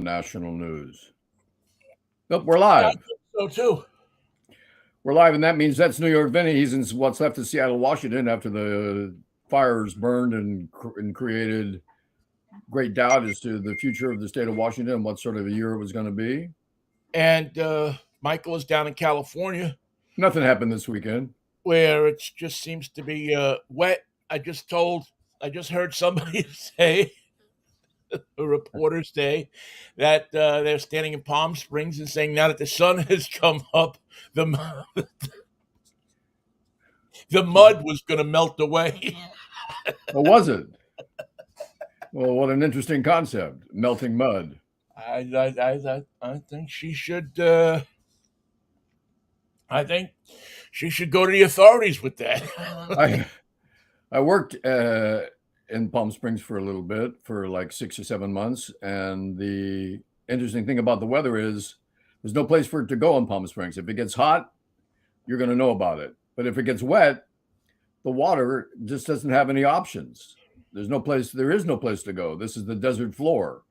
national news. Nope, we're Yeah, I live. think so too. We're live, and that means that's New York Vinnie. He's in what's left of Seattle, Washington, after the fires burned and created great doubt as to the future of the state of Washington and what sort of a year it was going to be. And Michael is down in California, Nothing happened this weekend. where it just seems to be wet. I just heard somebody say, a reporter say, that they're standing in Palm Springs and saying now that the sun has come up, the mud was going to melt away. Or was it? Well, what an interesting concept. Melting mud. I think she should. I think she should go to the authorities with that. I I worked in Palm Springs for a little bit, for like 6 or 7 months, and the interesting thing about the weather is there's no place for it to go in Palm Springs. If it gets hot, you're going to know about it. But if it gets wet, the water just doesn't have any options. There's no place. There is no place to go. This is the desert floor,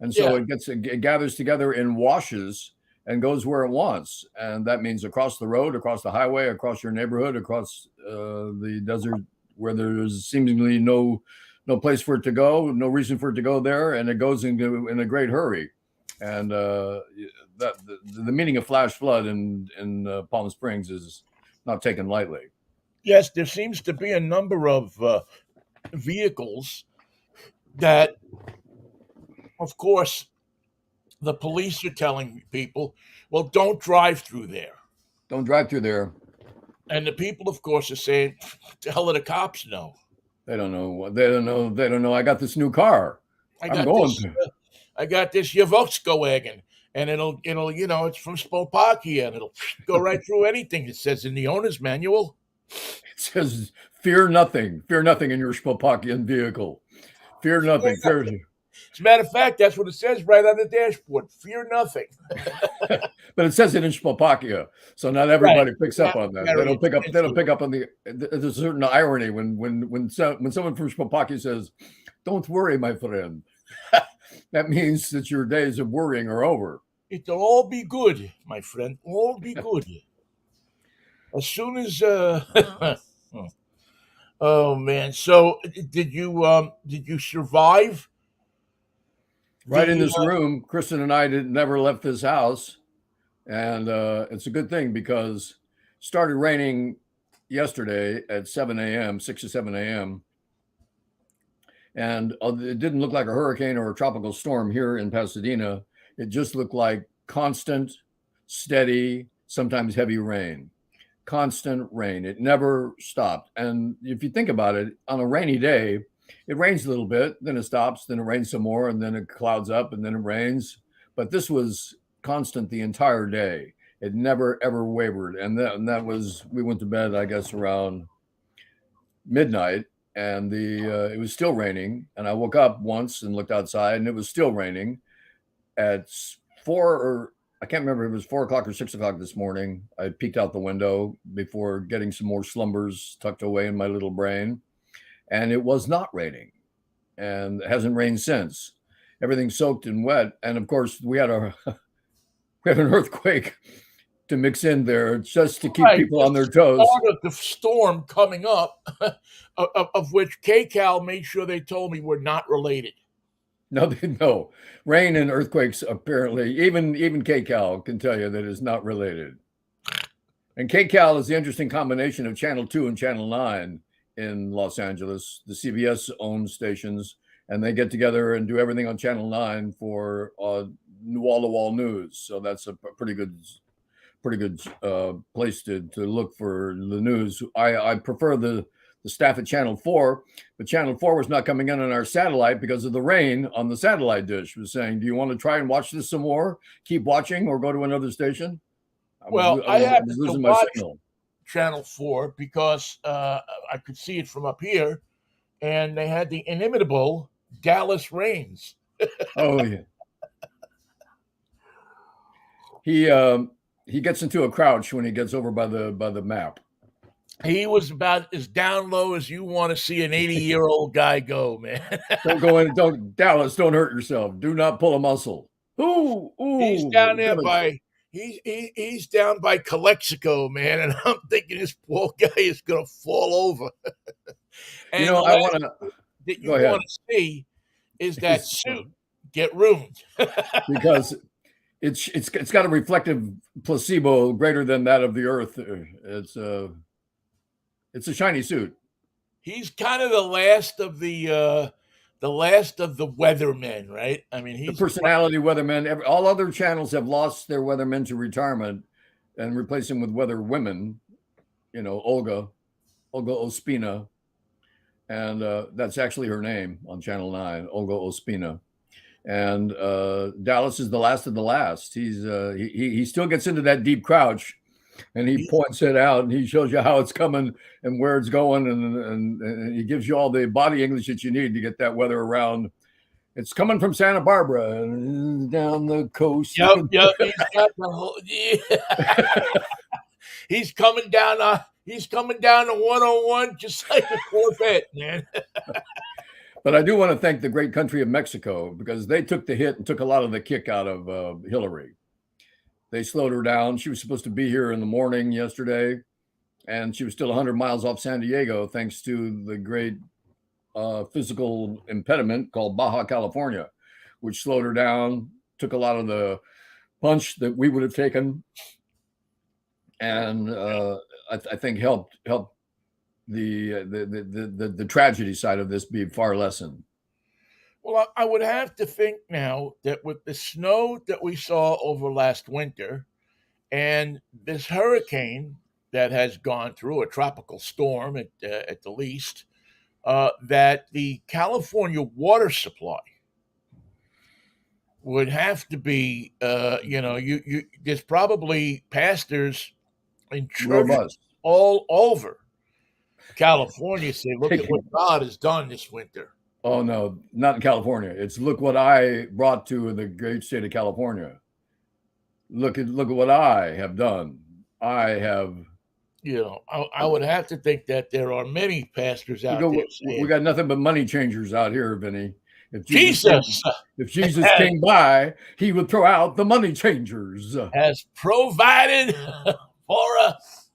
and so Yeah. it gathers together in washes and goes where it wants, and that means across the road, across the highway, across your neighborhood, across the desert where there's seemingly no place for it to go, no reason for it to go there, and it goes in a great hurry. And the meaning of flash flood in Palm Springs is not taken lightly. Yes, there seems to be a number of vehicles that, of course, the police are telling people, well, don't drive through there. Don't drive through there. And the people, of course, are saying, the hell do the cops know? They don't know. They don't know. They don't know. I got this new car. I I'm got going this. to. I got this Volkswagen, and it's from Slovakia, and it'll go right through anything it says in the owner's manual. It says, "Fear nothing. Fear nothing in your Spopakian vehicle. Fear nothing. Fear." As a matter of fact, that's what it says right on the dashboard. Fear nothing. But it says it in Slovakia, so not Right. everybody picks up on that. They Very don't pick up. They don't intentional. pick up on the. There's a certain irony when someone from Slovakia says, "Don't worry, my friend." That means that your days of worrying are over. It'll all be good, my friend. All be good. As soon as oh man. So did you survive Right in the this room, Kristen and I never left this house, and it's a good thing because it started raining yesterday at 7 a.m., 6 or 7 a.m., and it didn't look like a hurricane or a tropical storm here in Pasadena. It just looked like constant, steady, sometimes heavy rain. Constant rain. It never stopped. And if you think about it, on a rainy day, it rains a little bit, then it stops, then it rains some more, and then it clouds up, and then it rains. But this was constant the entire day. It never ever wavered, and that was we went to bed, I guess, around midnight, and the it was still raining. And I woke up once and looked outside, and it was still raining at 4 or I can't remember if it was 4 o'clock or 6 o'clock this morning. I peeked out the window before getting some more slumbers tucked away in my little brain, and it was not raining, and it hasn't rained since. Everything's soaked and wet, and of course we had a we have an earthquake to mix in there just to keep right? people This on their is toes. part of the storm coming up, of which KCal made sure they told me we're not related. No, no, rain and earthquakes apparently even KCal can tell you that it's not related. And KCal is the interesting combination of Channel 2 and Channel 9 in Los Angeles. The CBS owns stations, and they get together and do everything on Channel 9 for wall-to-wall news. So that's a pretty good place to look for the news. I prefer the staff at Channel 4, but Channel 4 was not coming in on our satellite because of the rain on the satellite dish. It was saying, "Do you want to try and watch this some more? Keep watching or go to another station?" Well, I I was happened to losing my watch signal. Channel 4 because I could see it from up here, and they had the inimitable Dallas Rains. Oh yeah, he gets into a crouch when he gets over by the map. He was about as down low as you want to see an 80-year-old guy go, man. Don't go in. Don't Dallas. Don't hurt yourself. Do not pull a muscle. He's Ooh, down there by he's down by Calexico, man, and I'm thinking this poor guy is gonna fall over. you And know, the I last want to that you go ahead. want to see is that suit get ruined. Because it's got a reflective placebo greater than that of the Earth. It's a shiny suit. He's kind of the last of the weathermen, right? I mean, The he's personality weathermen. All other channels have lost their weathermen to retirement and replaced them with weather women. You know, Olga Ospina, and that's actually her name on Channel 9, Olga Ospina. And Dallas is the last of the last. He still gets into that deep crouch, and he points it out, and he shows you how it's coming and where it's going, and he gives you all the body English that you need to get that weather around. It's coming from Santa Barbara and down the coast. yep. He's got the whole he's coming down. He's coming down to 101 just like a Corvette, man. But I do want to thank the great country of Mexico because they took the hit and took a lot of the kick out of Hillary. They slowed her down. She was supposed to be here in the morning yesterday, and she was still 100 miles off San Diego thanks to the great physical impediment called Baja California, which slowed her down, took a lot of the punch that we would have taken, and I think helped the tragedy side of this be far lessened. Well, I would have to think now that with the snow that we saw over last winter and this hurricane that has gone through, a tropical storm at the least, that the California water supply would have to be, there's probably pastors in churches Robust. all over California say, look at what God has done this winter. Oh no, not in California. It's look what I brought to the great state of California. Look at what I have done. I have. I would have to think that there are many pastors out there saying, we got nothing but money changers out here, Vinnie. If Jesus came by, he would throw out the money changers. Has provided for us.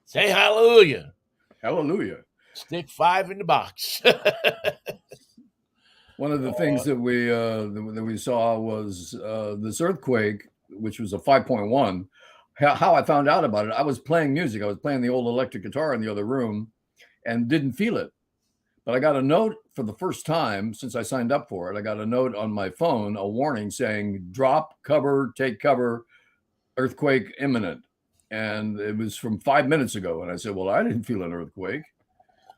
Say hallelujah. Hallelujah. Stick 5 in the box. One of the things that we saw was this earthquake, which was a 5.1. How I found out about it, I was playing music. I was playing the old electric guitar in the other room and didn't feel it. But I got a note for the first time since I signed up for it. I got a note on my phone, a warning saying, drop, cover, take cover, earthquake imminent. And it was from 5 minutes ago. And I said, well, I didn't feel an earthquake.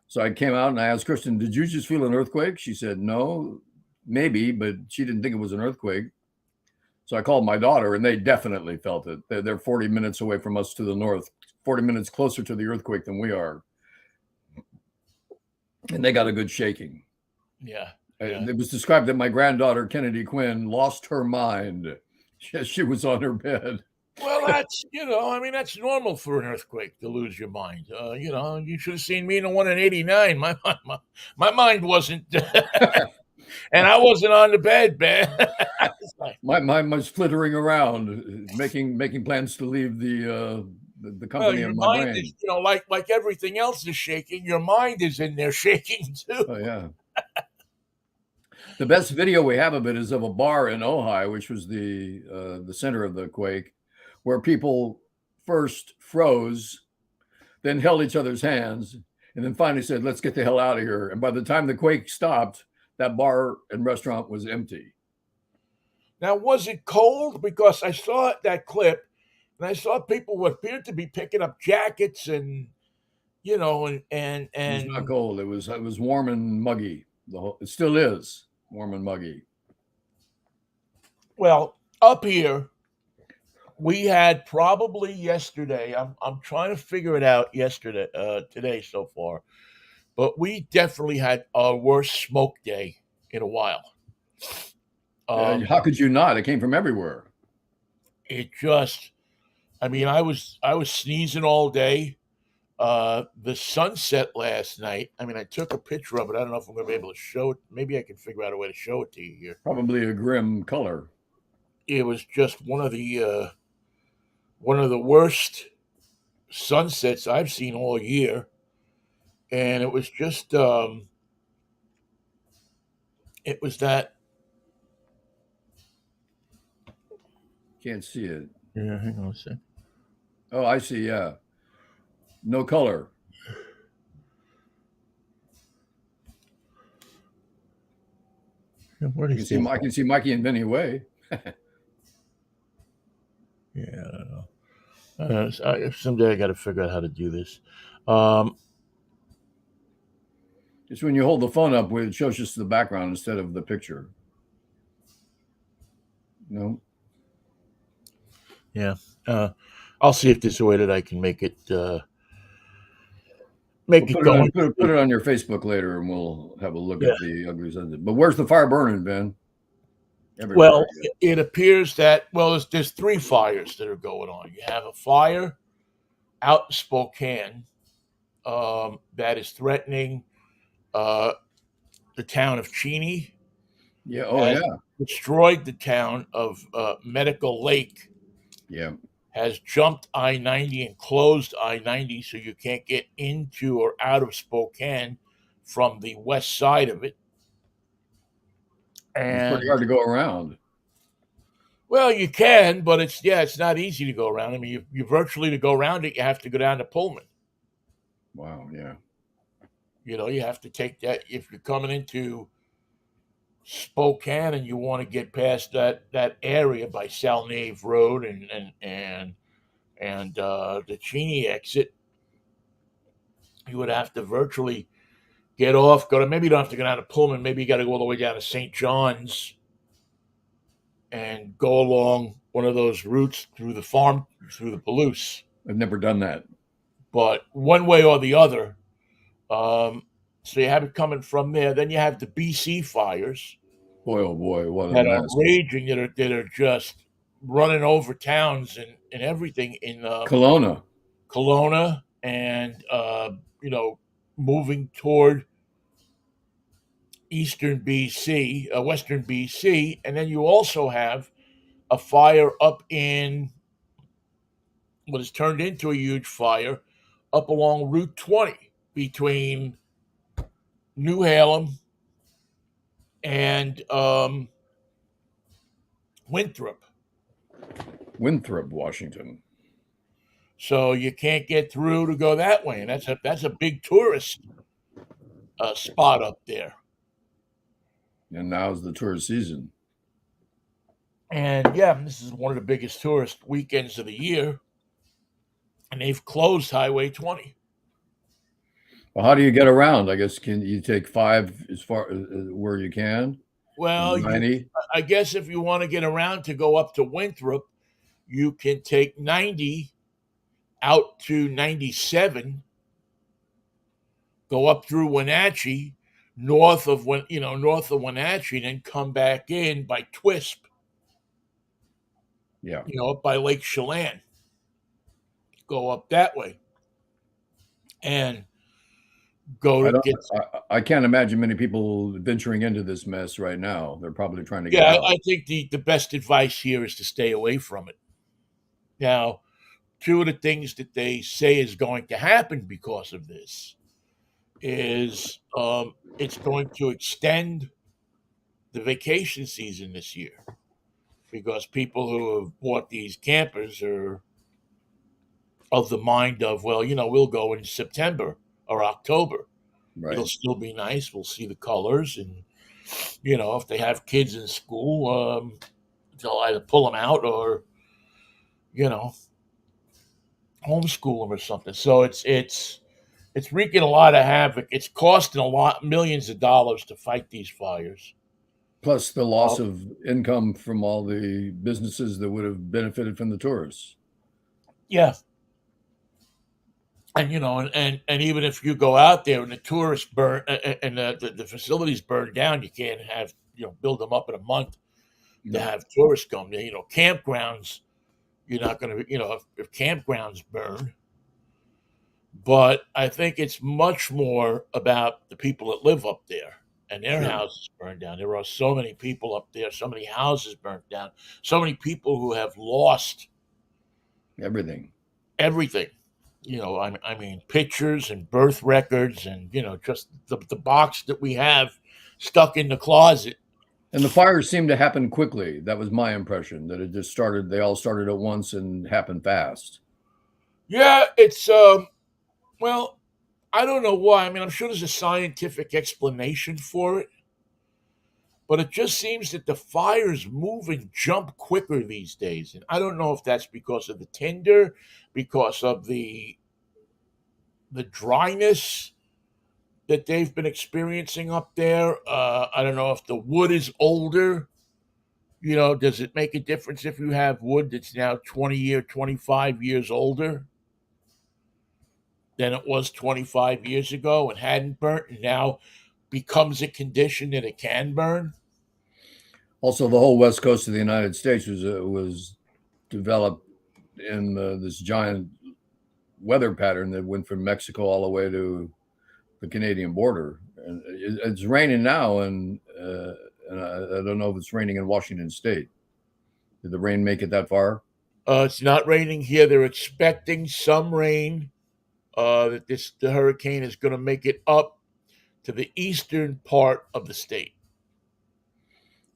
So I came out and I asked Kristen, did you just feel an earthquake? She said, no, maybe, but she didn't think it was an earthquake. So I called my daughter and they definitely felt it. They're 40 minutes away from us to the north, 40 minutes closer to the earthquake than we are. And they got a good shaking. Yeah. It was described that my granddaughter, Kennedy Quinn, lost her mind. She was on her bed. Well, that's normal for an earthquake to lose your mind. You should have seen me in the one in '89. My mind wasn't, and I wasn't on the bed, man. My mind was flittering around, making plans to leave the company of my brain. Is, like everything else is shaking. Your mind is in there shaking too. Oh yeah. The best video we have of it is of a bar in Ojai, which was the center of the quake, where people first froze, then held each other's hands, and then finally said, let's get the hell out of here. And by the time the quake stopped, that bar and restaurant was empty. Now, was it cold? Because I saw that clip, and I saw people who appeared to be picking up jackets and, and It was not cold. It was warm and muggy. It still is warm and muggy. Well, up here, we had probably yesterday. I'm trying to figure it out today so far, but we definitely had our worst smoke day in a while. How could you not? It came from everywhere. It just, I was sneezing all day. The sunset last night. I took a picture of it. I don't know if I'm going to be able to show it. Maybe I can figure out a way to show it to you here. Probably a grim color. it was just one of the worst sunsets I've seen all year, and it was just it was that. Can't see it. Yeah, hang on a sec. Oh, I see. Yeah. No color. Where I did can he see. say? I can see Mikey and Vinnie away. Yeah, I don't know. Someday I got to figure out how to do this. Um, Just when you hold the phone up, it shows just the background instead of the picture. No. yeah, I'll see if there's a way that I can make We'll it put it go. on put it on your Facebook later, and we'll have a look Yeah. at the ugly sunset. But where's the fire burning, Ben? Everywhere. Well, it appears that there's three fires that are going on. You have a fire out in Spokane that is threatening uh, the town of Cheney, Yeah. Oh, has yeah. destroyed the town of Medical Lake, Yeah. has jumped I-90 and closed I-90 so you can't get into or out of Spokane from the west side of it. It's And pretty hard to go around. well, you can, but it's not easy to go around. I mean, you virtually to go around it, you have to go down to Pullman. Wow. Yeah. You have to take that if you're coming into Spokane and you want to get past that area by Salnave Road and the Cheney exit. You would have to virtually get off, maybe you don't have to go down to Pullman, maybe you got to go all the way down to St. John's and go along one of those routes through the Palouse. I've never done that. But one way or the other, so you have it coming from there. Then you have the BC fires Boy, oh boy, what a that are mess. raging, that are just running over towns and everything in Kelowna. Kelowna and moving toward eastern BC, western BC, and then you also have a fire up in what has turned into a huge fire up along Route 20 between New Halem and Winthrop. Winthrop, Washington. So you can't get through to go that way, and that's a big tourist spot up there. And now's the tourist season. And yeah, this is one of the biggest tourist weekends of the year, and they've closed Highway 20. Well, how do you get around? I guess can you take 5 as far where you can? Well, 90. I guess if you want to get around to go up to Winthrop, you can take 90 out to 97, go up through Wenatchee, north of Wenatchee, then come back in by Twisp. Yeah. Up by Lake Chelan. Go up that way. And go to get. I can't imagine many people venturing into this mess right now. They're probably trying to get Yeah, out. I think the best advice here is to stay away from it. Now, two of the things that they say is going to happen because of this is it's going to extend the vacation season this year because people who have bought these campers are of the mind of, well, we'll go in September or October. Right. It'll still be nice. We'll see the colors. And, if they have kids in school, they'll either pull them out or, homeschool them or something. So it's wreaking a lot of havoc. It's costing millions of dollars to fight these fires. Plus the loss of income from all the businesses that would have benefited from the tourists. Yeah. And and even if you go out there and the tourists burn and the facilities burn down, you can't have build them up in a month to have tourists come there. Campgrounds, you're not going to if campgrounds burn. But I think it's much more about the people that live up there. and their Sure. houses burned down. There are so many people up there, so many houses burnt down, so many people who have lost Everything. everything. I mean, pictures and birth records, and just the box that we have stuck in the closet. And the fires seemed to happen quickly. That was my impression, that it just started, they all started at once and happened fast. Yeah, it's well, I don't know why. I mean, I'm sure there's a scientific explanation for it, but it just seems that the fires move and jump quicker these days. And I don't know if that's because of the tinder, because of the dryness that they've been experiencing up there. I don't know if the wood is older. Does it make a difference if you have wood that's now 25 years older than it was 25 years ago and hadn't burnt and now becomes a condition that it can burn? Also, the whole west coast of the United States was developed in this giant weather pattern that went from Mexico all the way to the Canadian border. And it's raining now, and I don't know if it's raining in Washington State. Did the rain make it that far? It's not raining here. They're expecting some rain. That the hurricane is going to make it up to the eastern part of the state.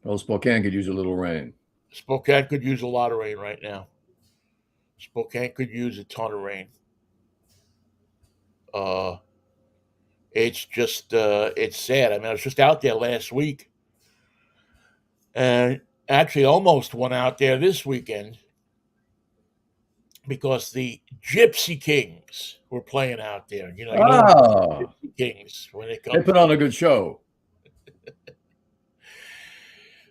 Well, Spokane could use a little rain. Spokane could use a lot of rain right now. Spokane could use a ton of rain. Uh, it's sad. I mean, I was just out there last week, and actually almost went out there this weekend because the Gypsy Kings were playing out there. You know what Ah, Gypsy Kings when it they comes put to on a good show.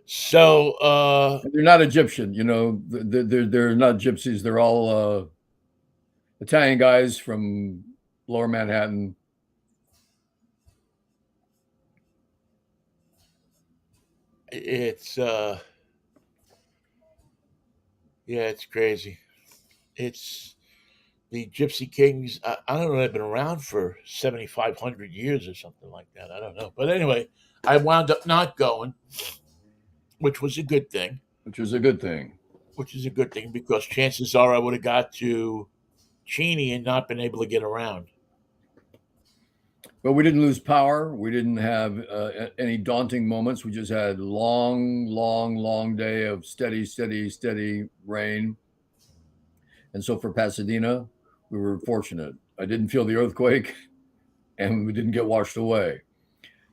so They're not Egyptian, they're not gypsies. They're all Italian guys from Lower Manhattan. it's yeah, it's crazy. It's the Gypsy Kings. I don't know. They've been around for 7,500 years or something like that. I don't know. But anyway, I wound up not going, which was a good thing. Which is a good thing. Which is a good thing because chances are I would have got to Cheney and not been able to get around. But we didn't lose power. We didn't have any daunting moments. We just had long, long, long day of steady, steady, steady rain. And so for Pasadena, we were fortunate. I didn't feel the earthquake, and we didn't get washed away.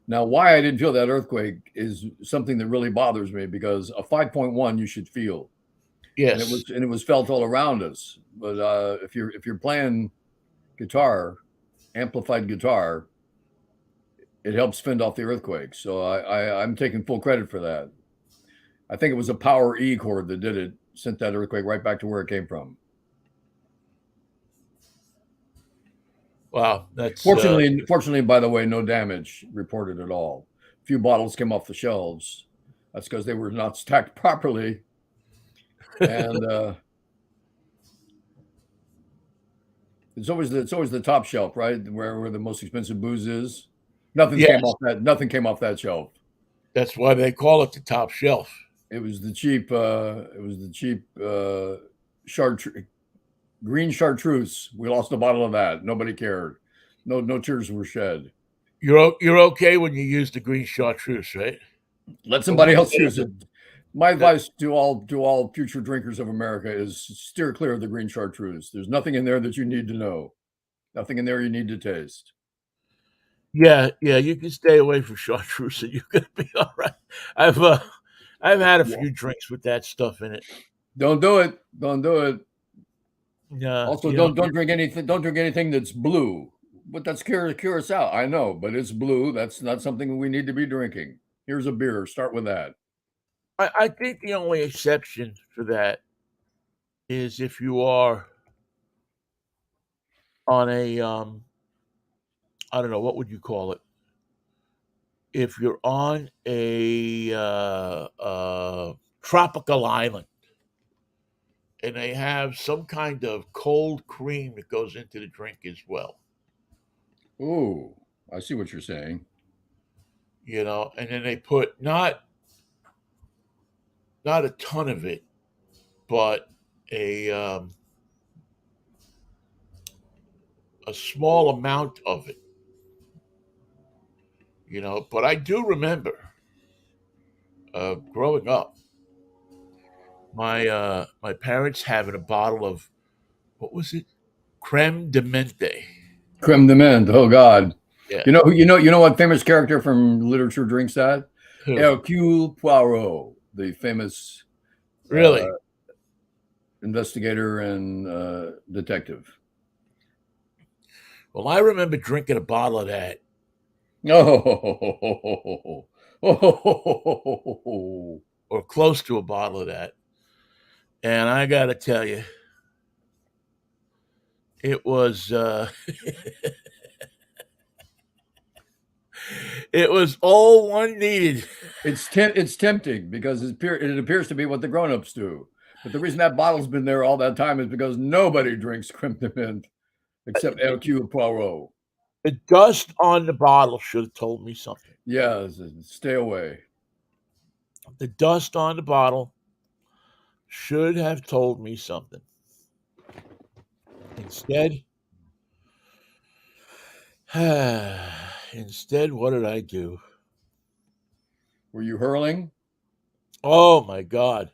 Now, why I didn't feel that earthquake is something that really bothers me, because a 5.1 you should feel, and Yes. it was felt all around us. But if you're playing guitar, amplified guitar, it helps fend off the earthquake. So I'm taking full credit for that. I think it was a power E chord that did it, sent that earthquake right back to where it came from. Wow. That's Fortunately, by the way, no damage reported at all. A few bottles came off the shelves. That's because they were not stacked properly. And it's always the top shelf, right, where the most expensive booze is. Nothing yes. came off that. Nothing came off that shelf. That's why they call it the top shelf. It was the cheap. It was the cheap green chartreuse. We lost a bottle of that. Nobody cared. No tears were shed. You're okay when you use the green chartreuse, right? Let somebody else use it. My advice to all future drinkers of America is steer clear of the green chartreuse. There's nothing in there that you need to know. Nothing in there you need to taste. Yeah, yeah, you can stay away from chartreuse and you're gonna be all right. I've uh, I've had a Yeah. few drinks with that stuff in it. Don't do it. Don't do it. Yeah, Also, don't drink anything. Don't drink anything that's blue. But that's curacao. I know, but it's blue. That's not something we need to be drinking. Here's a beer. Start with that. I think the only exception for that is if you are on a I don't know what would you call it. If you're on a tropical island and they have some kind of cold cream that goes into the drink as well. Ooh, I see what you're saying. and then they put not a ton of it, but a a small amount of it. But I do remember growing up, my parents having a bottle of, what was it, creme de mente. Creme de menthe. Oh God. Yeah. You know what famous character from literature drinks that? Who? Hercule Poirot, the famous uh, Really? investigator and detective. Well, I remember drinking a bottle of that, Oh, oh, or close to a bottle of that, and I got to tell you, it was it was all one needed. it's tempting because it appears to be what the grown-ups do. But the reason that bottle's been there all that time is because nobody drinks creme de menthe except Hercule Poirot. The dust on the bottle should have told me something. Yeah, stay away. The dust on the bottle should have told me something. Instead, instead, what did I do? Were you hurling? Oh my God!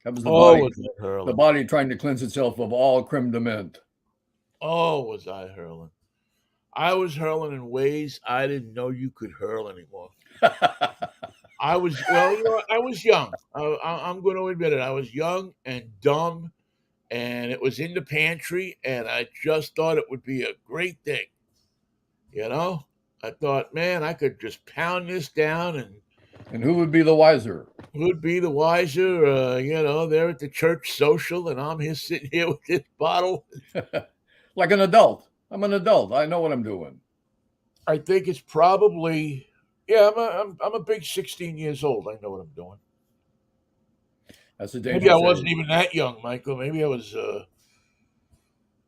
That was Oh, was I the hurling? body trying to cleanse itself of all creme de menthe. Oh, was I hurling? I was hurling in ways I didn't know you could hurl anymore. I was well, I was young. I'm going to admit it. I was young and dumb, and it was in the pantry, and I just thought it would be a great thing. You know, I thought, man, I could just pound this down, and And who would be the wiser? who'd be the wiser? They're at the church social, and I'm here sitting here with this bottle. Like an adult. I'm an adult. I know what I'm doing. I think it's probably, yeah. I'm a big 16 years old. I know what I'm doing. That's a Maybe I dangerous wasn't age. even that young, Michael. Maybe I was.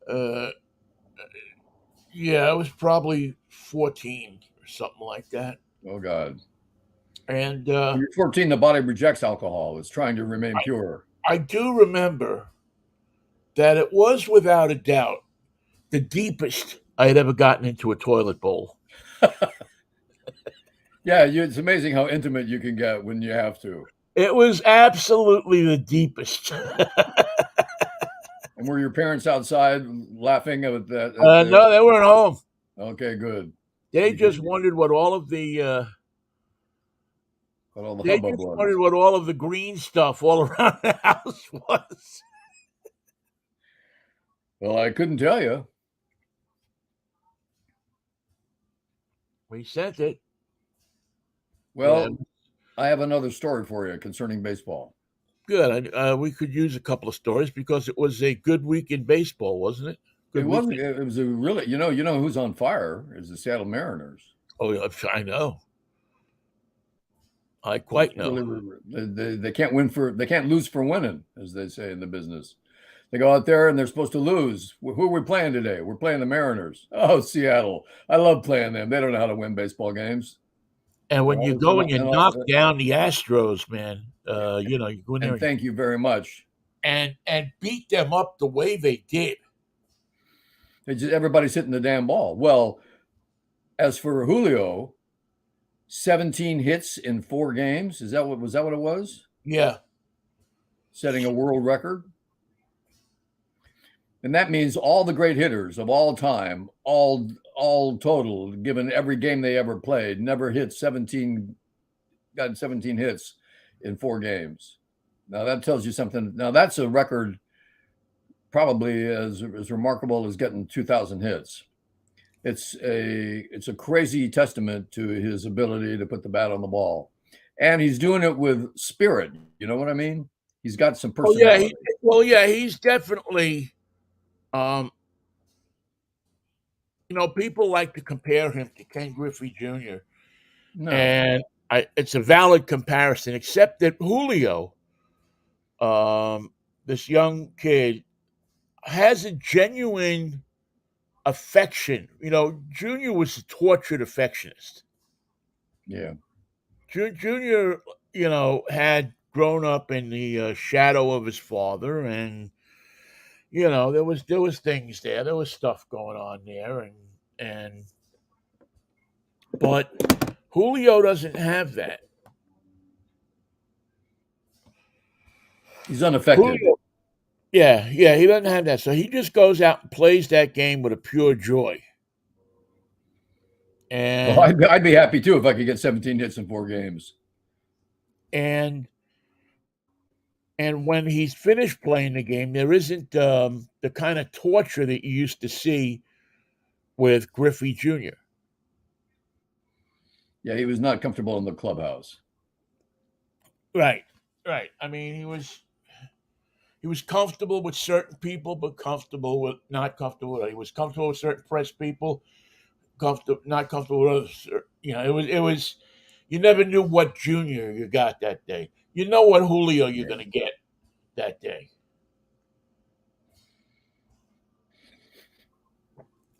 Uh, yeah, I was probably 14 or something like that. Oh God. And When you're 14, the body rejects alcohol. It's trying to remain pure. I do remember that it was without a doubt the deepest I had ever gotten into a toilet bowl. Yeah, it's amazing how intimate you can get when you have to. It was absolutely the deepest. And were your parents outside laughing at that? At No, they weren't home. okay, good. They Because just wondered what all of the what all the they hubbub just wondered was. what all of the green stuff all around the house was. Well, I couldn't tell you. We sent it. Yeah, Well, I have another story for you concerning baseball. good. We could use a couple of stories because it was a good week in baseball, wasn't it? It Good wasn't. weekend. It was a really. You know who's on fire is the Seattle Mariners. Oh, yeah, I know. I It's quite know. really they can't they can't lose for winning, as they say in the business. They go out there and they're supposed to lose. Who are we playing today? We're playing the Mariners. Oh, Seattle! I love playing them. They don't know how to win baseball games. And And when all you this, and go and all, you and knock all, down the Astros, man, you go in there and thank you very much. and beat them up the way they did. Everybody's hitting the damn ball. Well, as for Julio, 17 hits in 4 games. Was that what it was? Yeah. Setting a world record. And that means all the great hitters of all time, all total, given every game they ever played, never got 17 hits in 4 games. Now that tells you something. Now that's a record probably as remarkable as getting 2,000 hits. It's a crazy testament to his ability to put the bat on the ball. And he's doing it with spirit. You know what I mean? He's got some Oh yeah. personality. He's definitely. Um, people like to compare him to Ken Griffey Jr. No. And it's a valid comparison, except that Julio, this young kid, has a genuine affection. Junior was a tortured affectionist. Yeah. Junior, had grown up in the shadow of his father, and there was things there. There was stuff going on there, and but Julio doesn't have that. He's unaffected. Julio, yeah, he doesn't have that. So he just goes out and plays that game with a pure joy. Well, And I'd be happy too if I could get 17 hits in 4 games. and and when he's finished playing the game, there isn't the kind of torture that you used to see with Griffey Jr. Yeah, he was not comfortable in the clubhouse. Right, right. I mean, he was comfortable with certain people, but comfortable with not comfortable. He was comfortable with certain press people, comfortable not comfortable with others. It was. You never knew what Junior you got that day. You know what Julio you're Yeah. going to get that day.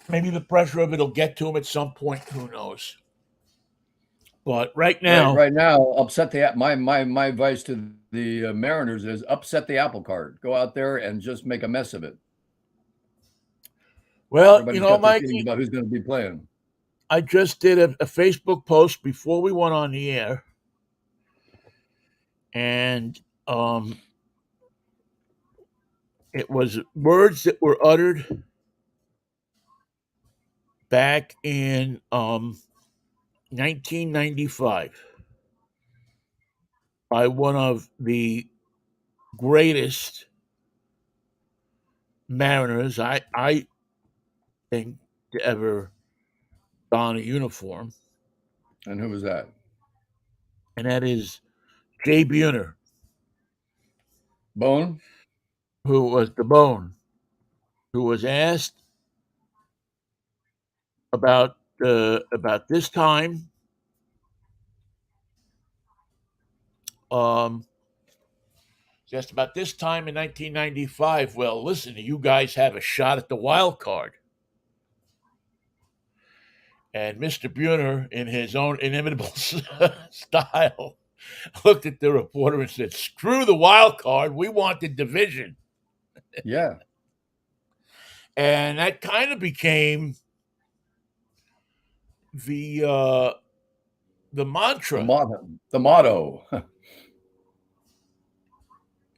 Maybe the pressure of it'll get to him at some point. Who knows? But right now, Right now, upset the my advice to the Mariners is upset the apple cart. Go out there and just make a mess of it. well, Everybody's got their feelings Mikey, about who's going to be playing. I just did a Facebook post before we went on the air, and it was words that were uttered back in 1995 by one of the greatest Mariners I think to ever don a uniform, And who was that? and that is Jay Buhner, Bone? who was the Bone, who was asked about this time. Um, just about this time in 1995. Well, listen, you guys have a shot at the wild card. And Mr. Buhner, in his own inimitable style, looked at the reporter and said, "Screw the wild card. We want the division." Yeah. And that kind of became the The mantra. motto. The motto.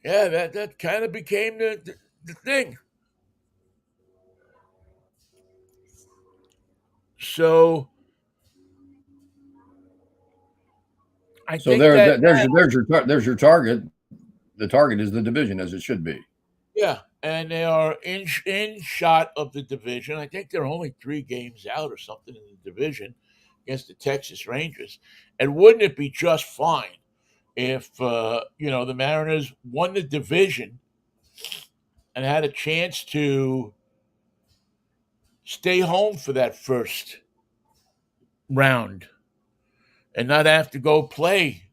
Yeah, that kind of became the thing. So I So think that there's your target. The target is the division as it should be. yeah, and they are in shot of the division. I think they're only 3 games out or something in the division against the Texas Rangers. And wouldn't it be just fine if the Mariners won the division and had a chance to stay home for that first round and not have to go play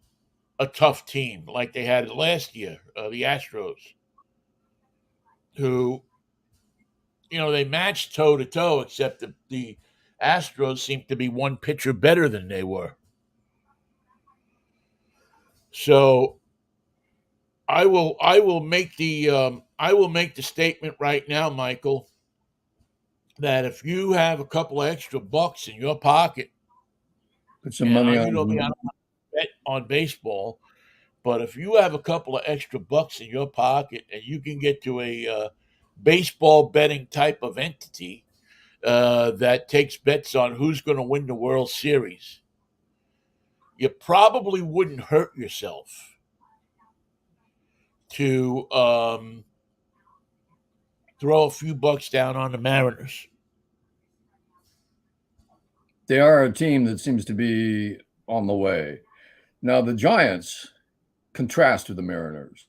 a tough team like they had last year, the Astros, who they matched toe to toe, except the Astros seemed to be one pitcher better than they were. So I will make the statement right now, Michael, that if you have a couple of extra bucks in your pocket, Put some and money you know me, I on. don't bet on baseball, but if you have a couple of extra bucks in your pocket and you can get to a baseball betting type of entity that takes bets on who's going to win the World Series, you probably wouldn't hurt yourself to throw a few bucks down on the Mariners. They are a team that seems to be on the way. Now the Giants contrast to the Mariners.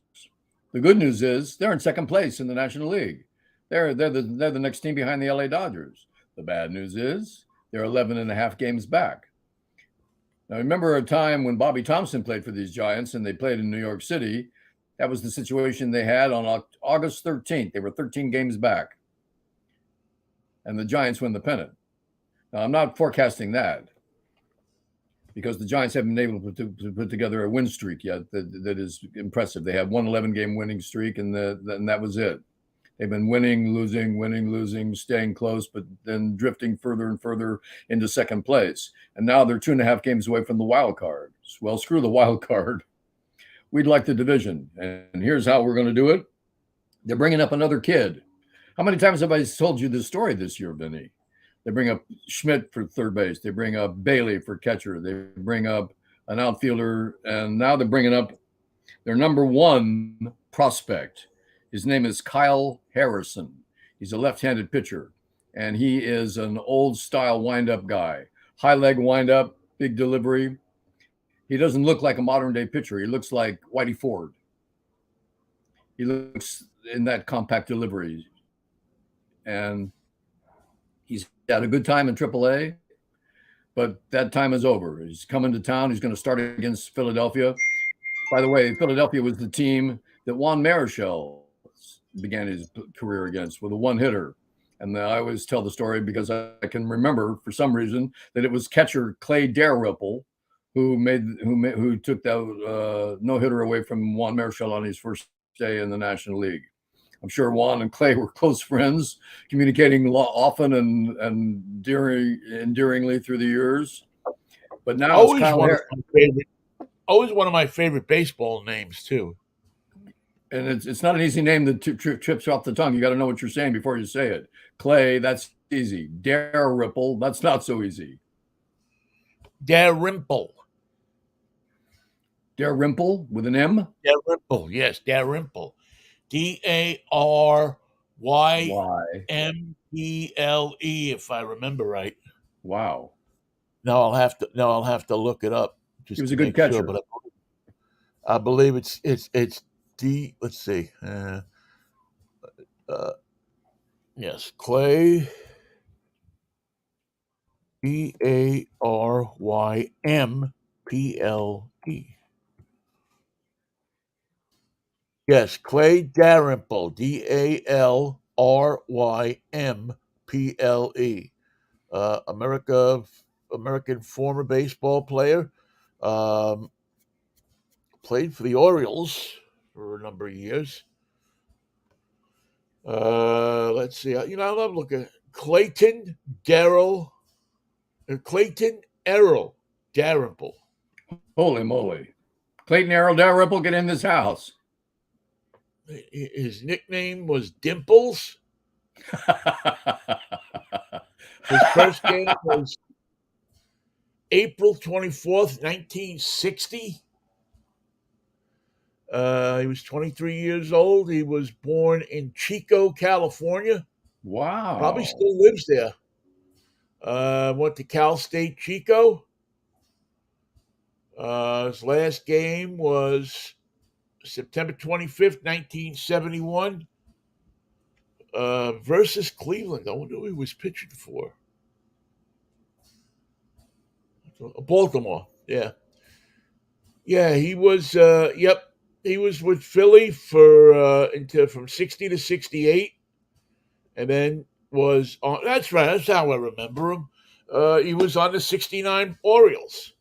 The good news is they're in second place in the National League. They're the next team behind the LA Dodgers. The bad news is they're 11 and a half games back. Now remember a time when Bobby Thompson played for these Giants and they played in New York City. That was the situation they had on August 13th. They were 13 games back. and the Giants win the pennant. Now, I'm not forecasting that because the Giants haven't been able to put together a win streak yet that is impressive. They have one 11-game winning streak, and that was it. They've been winning, losing, staying close, but then drifting further and further into second place. And now they're 2.5 games away from the wild card. Well, screw the wild card. We'd like the division. And here's how we're going to do it. They're bringing up another kid. How many times have I told you this story this year, Vinnie? They bring up Schmidt for third base. They bring up Bailey for catcher. They bring up an outfielder. And now they're bringing up their number one prospect. His name is Kyle Harrison. He's a left-handed pitcher, and he is an old-style wind-up guy. High leg wind-up, big delivery. He doesn't look like a modern-day pitcher. He looks like Whitey Ford. He looks in that compact delivery. And he's had a good time in AAA, but that time is over. He's coming to town. He's going to start against Philadelphia. By the way, Philadelphia was the team that Juan Marichal began his career against with a one-hitter. And I always tell the story because I can remember for some reason that it was catcher Clay Dalrymple who took that no-hitter away from Juan Marichal on his first day in the National League. I'm sure Juan and Clay were close friends, communicating often and endearingly through the years. But now always one of my favorite baseball names too. And it's not an easy name that trips off the tongue. You got to know what you're saying before you say it. Clay, that's easy. Dalrymple, that's not so easy. Dalrymple. Dalrymple with an M? Dalrymple, yes, Dalrymple. Darymple, if I remember right. Wow. Now I'll have to look it up. He was a good catcher. Sure, but I believe it's D. Let's see. Yes, Clay. Darymple. Yes, Clay Dalrymple. Dalrymple. American former baseball player. Played for the Orioles for a number of years. Let's see. I love looking at Clayton Errol Dalrymple. Holy moly. Clayton Errol Dalrymple, get in this house. His nickname was Dimples. His first game was April 24th, 1960. He was 23 years old. He was born in Chico, California. Wow. Probably still lives there. Went to Cal State Chico. His last game was September 25th, 1971, versus Cleveland. I wonder who he was pitching for. Baltimore, yeah. Yeah, he was, he was with Philly from 60 to 68, and then was on, that's right, that's how I remember him. He was on the 69 Orioles.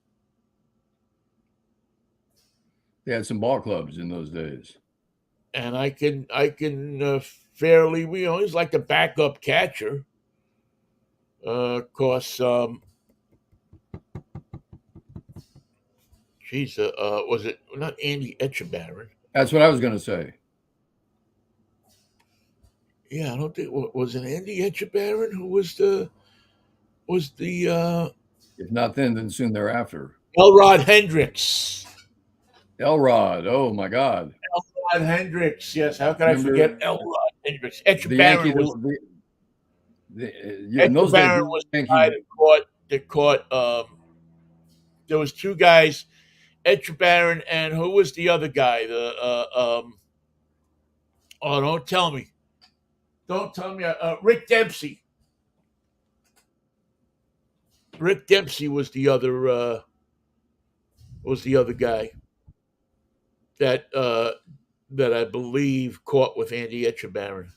They had some ball clubs in those days. And I can fairly, he's like a backup catcher. Of course, was it not Andy Etchebarren? That's what I was going to say. Yeah, I don't think was it Andy Etchebarren who was the if not then soon thereafter. Elrod Hendricks. Elrod, oh my God. Elrod Hendricks, yes. How can I forget Elrod Hendricks? Etchebarren was the guy that caught. There was two guys, Etchebarren and who was the other guy? Don't tell me. Rick Dempsey. Rick Dempsey was the other guy that I believe caught with Andy Etchebarren.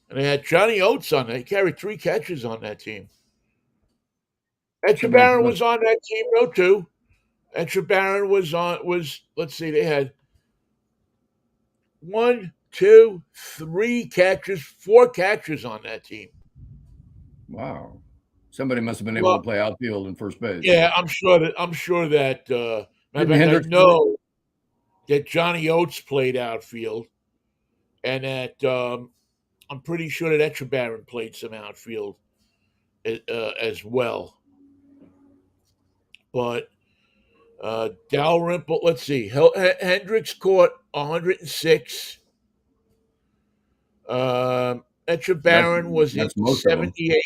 And they had Johnny Oates on there. He carried 3 catches on that team. Somebody Etchebarren must. was on that team though too. Etchebarren was let's see, they had 1, 2, 3 catches, 4 catches on that team. Wow. Somebody must have been able to Well, play outfield and first base. yeah, I'm sure that matter of Didn't fact, I Hendricks do it? know that Johnny Oates played outfield, and that I'm pretty sure that Etchebarren played some outfield as well. But Dalrymple, let's see, Hendricks caught 106. That's Etchebarren was in that's most of them. 78.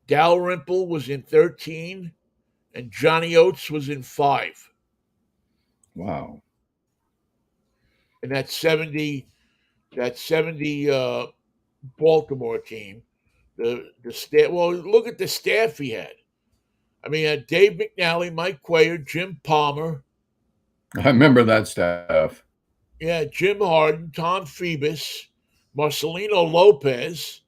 Dalrymple was in 13, and Johnny Oates was in 5. Wow. And that 70 Baltimore team. The staff. Well, look at the staff he had. I mean, Dave McNally, Mike Cuellar, Jim Palmer, I remember that stuff. yeah, Jim Harden, Tom Phoebus, Marcelino Lopez,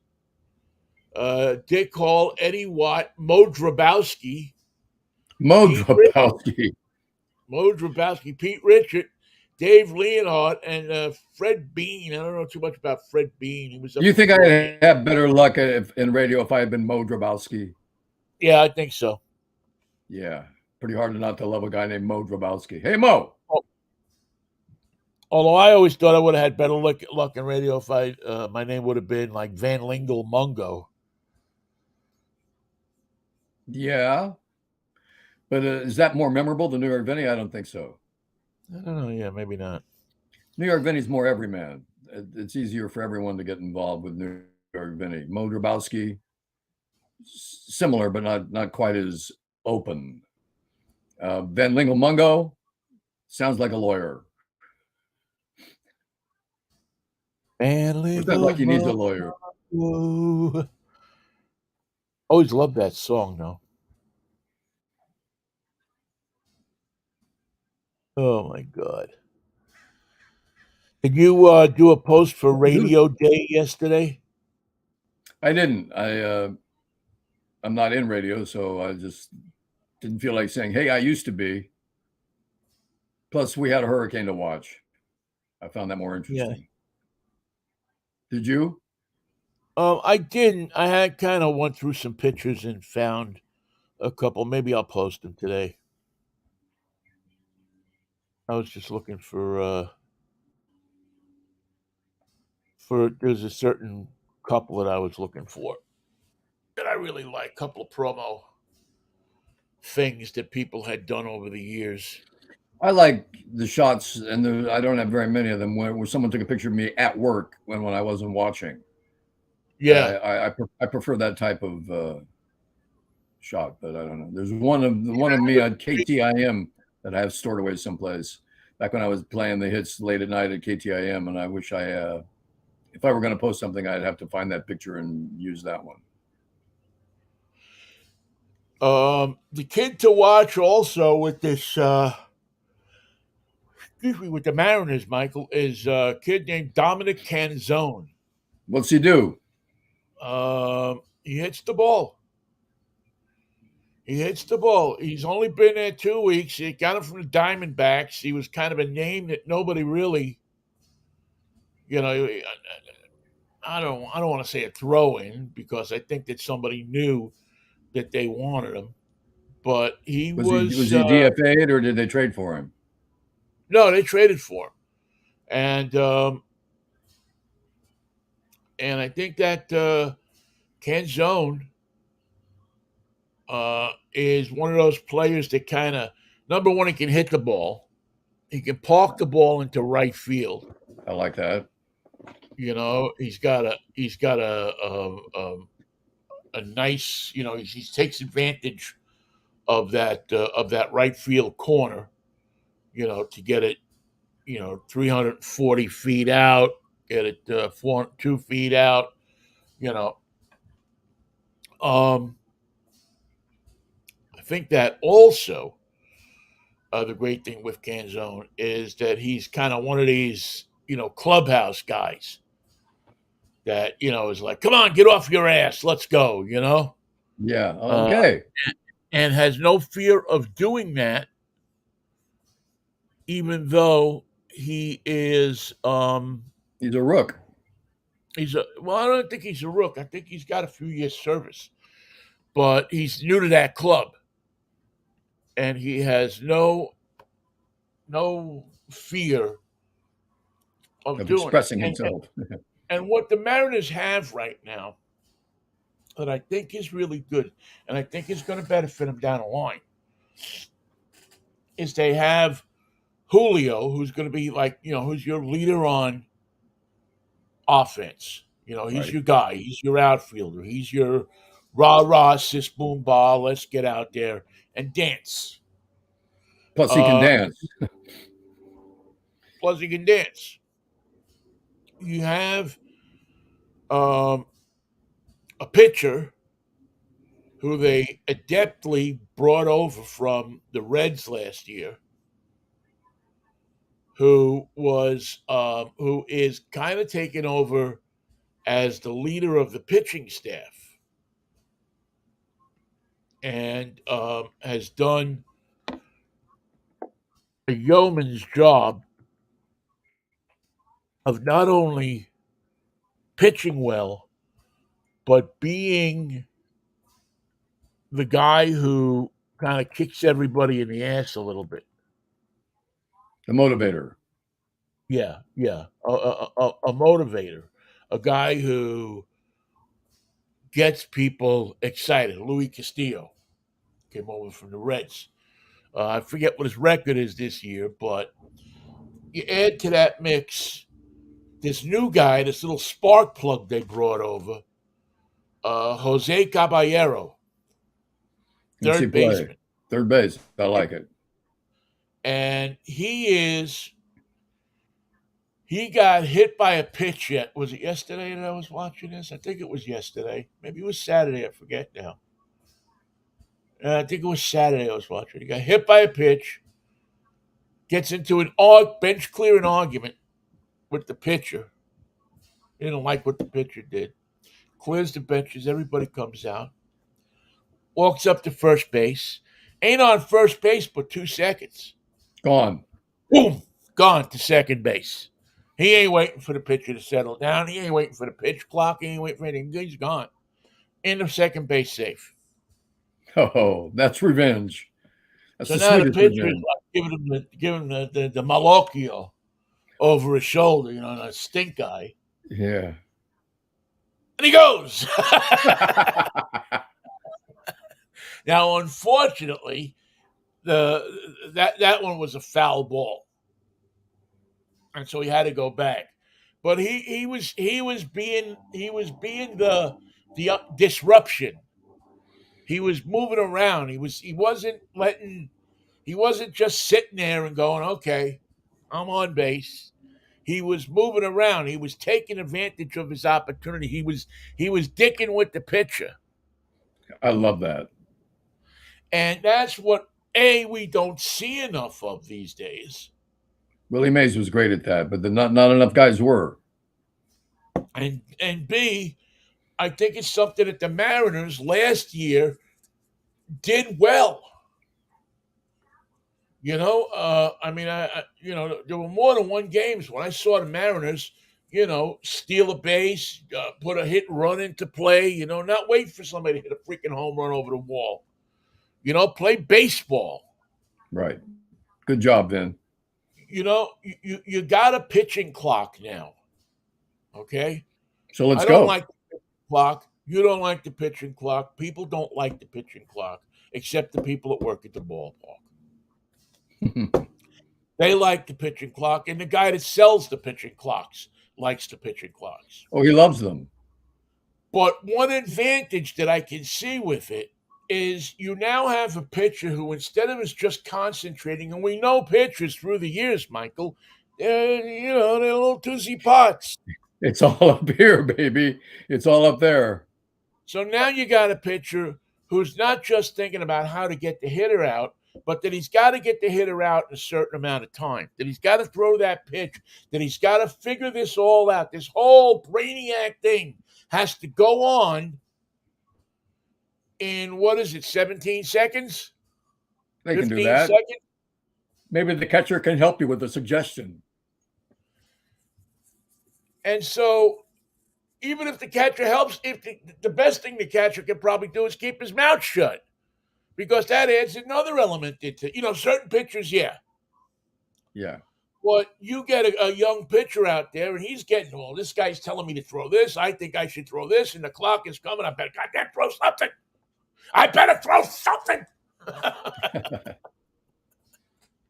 Dick Hall, Eddie Watt, Mo Drabowski, Mo Pete Rich, Drabowski. Mo Drabowski, Pete Richard, Dave Leonhardt, and Fred Bean. I don't know too much about Fred Bean. He was up You in think Fort I'd Wayne. have better luck in radio if I had been Mo Drabowski? Yeah, I think so. Yeah. Pretty hard not to love a guy named Mo Drabowski. Hey, Mo. Although I always thought I would have had better luck in radio if my name would have been like Van Lingle Mungo. Yeah. But is that more memorable than New York Vinnie? I don't think so. I don't know. Yeah, maybe not. New York Vinnie's more everyman. It's easier for everyone to get involved with New York Vinnie. Mo Drabowski, similar, but not quite as open. Van Lingle Mungo sounds like a lawyer. Van What's that Lingle like he needs a lawyer? Mungo. Always loved that song, though. Oh my God! Did you do a post for Radio Day yesterday? I didn't. I'm not in radio, so I just didn't feel like saying, "Hey, I used to be." Plus, we had a hurricane to watch. I found that more Yeah. interesting. Did you? I didn't. I had kind of went through some pictures and found a couple. Maybe I'll post them today. I was just looking for there's a certain couple that I was looking for that I really like. A couple of promo things that people had done over the years. I like the shots, and I don't have very many of them where someone took a picture of me at work when I wasn't watching. Yeah. I prefer that type of shot, but I don't know. There's one of me on KTIM that I have stored away someplace. Back when I was playing the hits late at night at KTIM, and I wish if I were going to post something, I'd have to find that picture and use that one. The kid to watch also with this excuse me, with the Mariners, Michael, is a kid named Dominic Canzone. What's he do? He hits the ball. He hits the ball. He's only been there 2 weeks. He got him from the Diamondbacks. He was kind of a name that nobody really, you know, I don't want to say a throw in because I think that somebody knew that they wanted him. But he Was was he DFA'd or did they trade for him? no, they traded for him, and I think that Canzone is one of those players that kind of number one, he can hit the ball. He can park the ball into right field. I like that. You know, he's got a nice. You know, he takes advantage of that right field corner. You know, to get it. 340 feet out. Get it 2 feet out. You know, I think that also the great thing with Canzone is that he's kind of one of these clubhouse guys. that is like, come on, get off your ass, let's go, Yeah. uh, Okay. and has no fear of doing that, even though he is He's a rook. he's a well, I don't think he's a rook. I think he's got a few years service, but he's new to that club, and he has no fear of Of doing it. expressing himself. And what the Mariners have right now that I think is really good, and I think is going to benefit them down the line, is they have Julio, who's going to be like, who's your leader on offense. He's Right. your guy. He's your outfielder. He's your rah rah assist boom ball. Let's get out there and dance. Plus, he can Uh, dance. Plus, he can dance. You have um, a pitcher who they adeptly brought over from the Reds last year, who is kind of taken over as the leader of the pitching staff, and has done a yeoman's job of not only pitching well, but being the guy who kind of kicks everybody in the ass a little bit. The motivator. Yeah, yeah, a motivator, a guy who gets people excited. Louis Castillo came over from the Reds. I forget what his record is this year, but you add to that mix this new guy, this little spark plug they brought over, Jose Caballero, Let's see third play. baseman. Third base. I like it. And he got hit by a pitch was it yesterday that I was watching this? I think it was yesterday. Maybe it was Saturday, I forget now. I think it was Saturday I was watching. He got hit by a pitch, gets into an bench clearing argument with the pitcher. He didn't like what the pitcher did. Clears the benches, everybody comes out, walks up to first base, ain't on first base but 2 seconds. Gone. Boom, gone to second base. He ain't waiting for the pitcher to settle down. He ain't waiting for the pitch clock. He ain't waiting for anything. He's gone. Into second base safe. Oh, that's revenge. That's So the now the sweetest pitcher is revenge. like giving him the malocchio over his shoulder, the stink eye. Yeah. And he goes. Now, unfortunately, that one was a foul ball, and so he had to go back. But he was being the disruption. He was moving around. He wasn't just sitting there and going, okay, I'm on base. He was moving around. He was taking advantage of his opportunity. He was dicking with the pitcher. I love that. And that's what we don't see enough of these days. Willie Mays was great at that, but not enough guys were. And B, I think it's something that the Mariners last year did well. There were more than one games when I saw the Mariners, steal a base, put a hit and run into play, not wait for somebody to hit a freaking home run over the wall. Play baseball. Right. Good job, Vin. You got a pitching clock now. Okay? So let's I don't go. like the pitching clock. You don't like the pitching clock. People don't like the pitching clock, except the people that work at the ballpark. They like the pitching clock, and the guy that sells the pitching clocks likes the pitching clocks. Oh, he loves them. But one advantage that I can see with it is you now have a pitcher who, instead of just concentrating, and we know pitchers through the years, Michael, they're little tootsie pots. It's all up here, baby. It's all up there. So now you got a pitcher who's not just thinking about how to get the hitter out, but that he's got to get the hitter out in a certain amount of time, that he's got to throw that pitch, that he's got to figure this all out. This whole brainiac thing has to go on in, 17 seconds? They can do 15 that. seconds? Maybe the catcher can help you with a suggestion. And so even if the catcher helps, if the best thing the catcher can probably do is keep his mouth shut, because that adds another element into, certain pitchers, yeah. Yeah. But you get a young pitcher out there, and he's getting, well, this guy's telling me to throw this. I think I should throw this, and the clock is coming. I better goddamn throw something. I better throw something.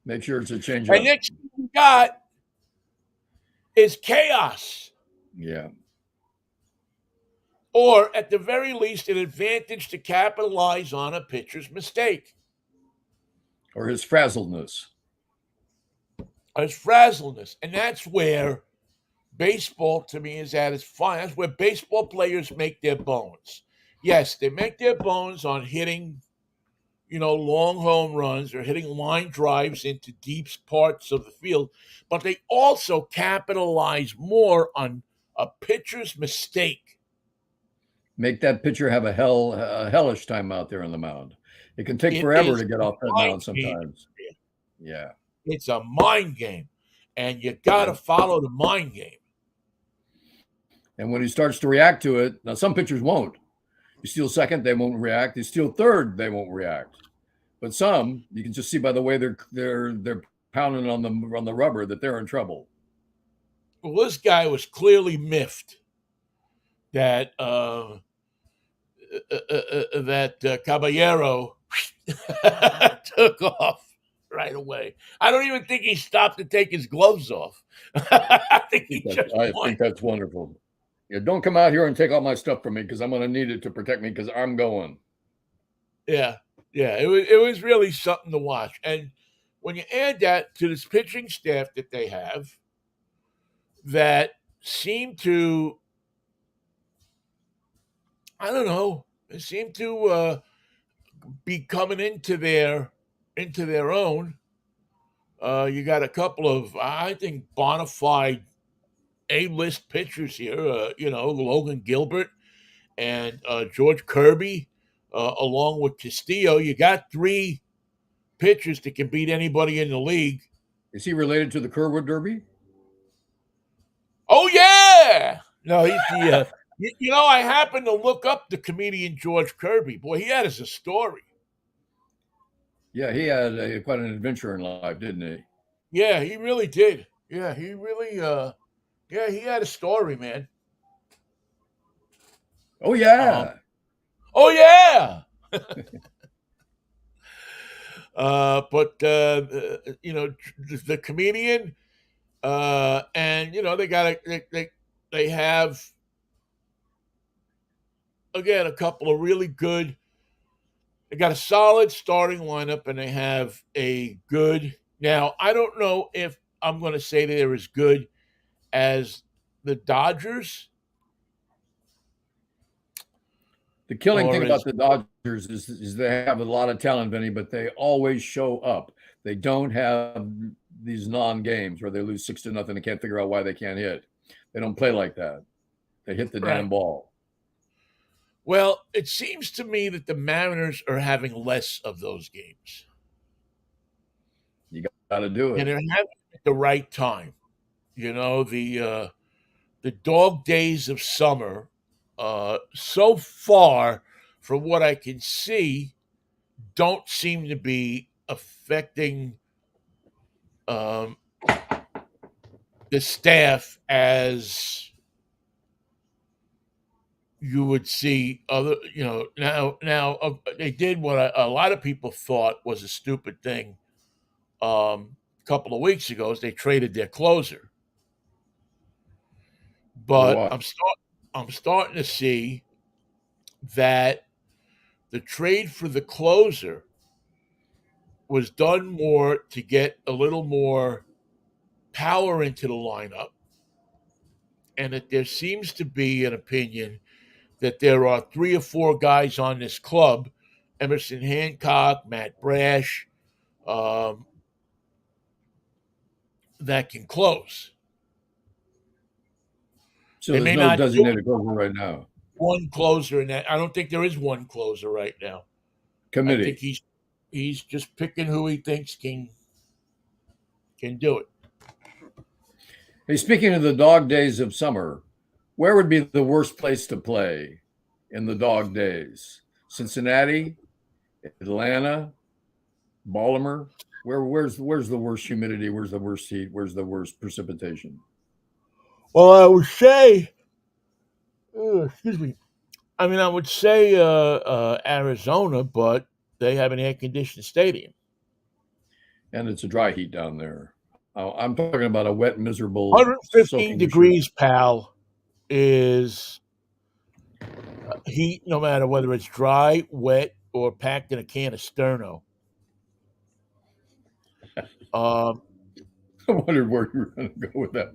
Make sure it's a change. And next thing you got is chaos. Yeah. Or at the very least, an advantage to capitalize on a pitcher's mistake. Or his frazzledness. His frazzledness. And that's where baseball, to me, is at its finest. That's where baseball players make their bones. Yes, they make their bones on hitting, long home runs or hitting line drives into deep parts of the field, but they also capitalize more on a pitcher's mistake. Make that pitcher have a hellish time out there on the mound. It can take forever to get off that mound sometimes. Yeah. It's a mind game, and you got to follow the mind game. And when he starts to react to it, now some pitchers won't. You steal second, they won't react. You steal third, they won't react. But some, you can just see by the way they're pounding on the rubber that they're in trouble. Well, this guy was clearly miffed that Caballero took off right away. I don't even think he stopped to take his gloves off. I think that's wonderful. Yeah, don't come out here and take all my stuff from me, because I'm going to need it to protect me, because I'm going. Yeah, it was really something to watch. And when you add that to this pitching staff that they have, that seem to, I don't know, they seem to be coming into their own. You got a couple of, I think, bona fide A-list pitchers here. Logan Gilbert and George Kirby, along with Castillo. You got three pitchers that can beat anybody in the league. Is he related to the Kerwood Derby? Oh yeah, no, he's the. I happened to look up the comedian George Kirby. Boy, he had us a story. Yeah, he had quite an adventure in life, didn't he? Yeah, he really did. Yeah, he really. He had a story, man. Oh yeah. Oh yeah. But the comedian, and they have, again, a couple of really good. They got a solid starting lineup, and they have a good. Now, I don't know if I'm going to say they're as good as the Dodgers. The killing thing about the Dodgers is they have a lot of talent, Vinnie, but they always show up. They don't have these non-games where they lose 6-0 and can't figure out why they can't hit. They don't play like that. They hit the damn ball. Well, it seems to me that the Mariners are having less of those games. You got to do it. And they're having it at the right time. The dog days of summer, so far, from what I can see, don't seem to be affecting the staff as you would see other. Now they did what a lot of people thought was a stupid thing. A couple of weeks ago, is they traded their closer. But I'm starting to see that the trade for the closer was done more to get a little more power into the lineup, and that there seems to be an opinion that there are 3 or 4 guys on this club, Emerson Hancock, Matt Brash, um, that can close. So They there's may no not do designated closer right now. one closer in that. I don't think there is one closer right now. I think Committee. he's just picking who he thinks can do it. Hey, speaking of the dog days of summer, where would be the worst place to play in the dog days? Cincinnati, Atlanta, Baltimore? Where's the worst humidity? Where's the worst heat? Where's the worst precipitation? Well, I would say, excuse me. I mean, I would say Arizona, but they have an air conditioned stadium. And it's a dry heat down there. I'm talking about a wet, miserable, 115 soaking your shoes. degrees, pal, is heat no matter whether it's dry, wet, or packed in a can of Sterno. Um, I wondered where you were going to go with that.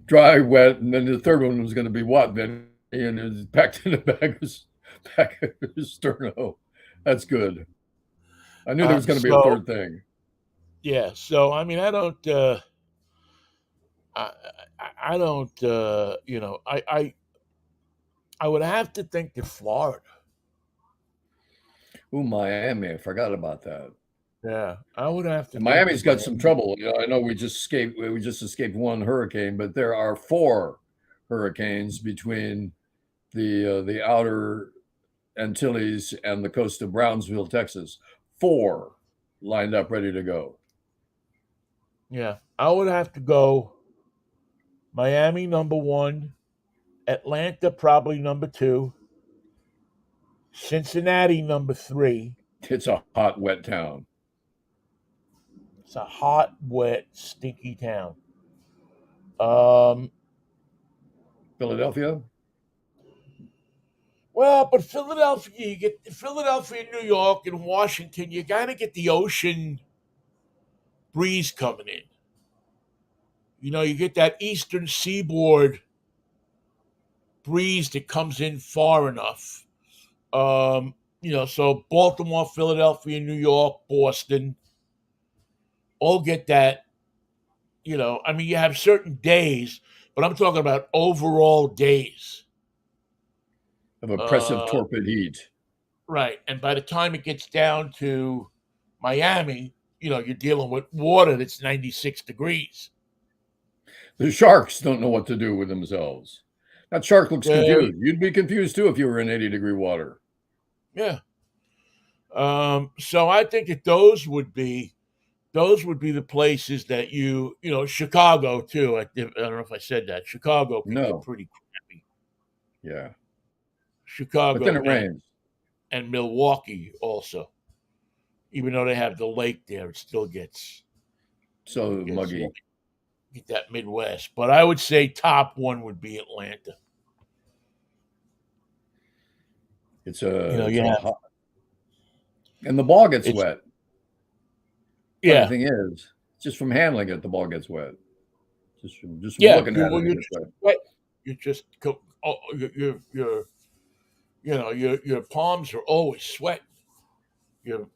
Dry, wet, and then the third one was going to be what, Vinnie? And it was packed in a bag of sterno. That's good. I knew there was going to be a so third thing. yeah, so I mean, I don't, I, I don't, I would have to think that Florida. Ooh, Miami. I forgot about that. Yeah, I would have to And think that Miami's got some Miami. trouble. I know we just escaped one hurricane, but there are four hurricanes between the outer Antilles and the coast of Brownsville, Texas. Four lined up ready to go. Yeah, I would have to go Miami number one, Atlanta probably number two, Cincinnati number three. It's a hot, wet town. It's a hot, wet, stinky town. Um, Philadelphia? well, but Philadelphia, you get Philadelphia, New York, and Washington. You got to get the ocean breeze coming in. You get that eastern seaboard breeze that comes in far enough. So Baltimore, Philadelphia, New York, Boston, all get that. I mean, you have certain days, but I'm talking about overall days. Of oppressive, Uh, torpid heat. right. And by the time it gets down to Miami, you're dealing with water that's 96 degrees. The sharks don't know what to do with themselves. That shark looks They, confused. You'd be confused too if you were in 80-degree water. yeah. So I think that those would be the places that Chicago too. I don't know if I said that. Chicago can get No. pretty crappy. Yeah. But then Chicago it rains. and Milwaukee also. Even though they have the lake there, it still So gets muggy. get that Midwest. But I would say top one would be Atlanta. It's You a have hot, and the ball gets it's wet. Funny yeah, thing is, just from handling it, the ball gets wet. Just from yeah. looking You, at well, it, it you're gets just wet. wet. You just go. Oh, your palms are always sweating. Your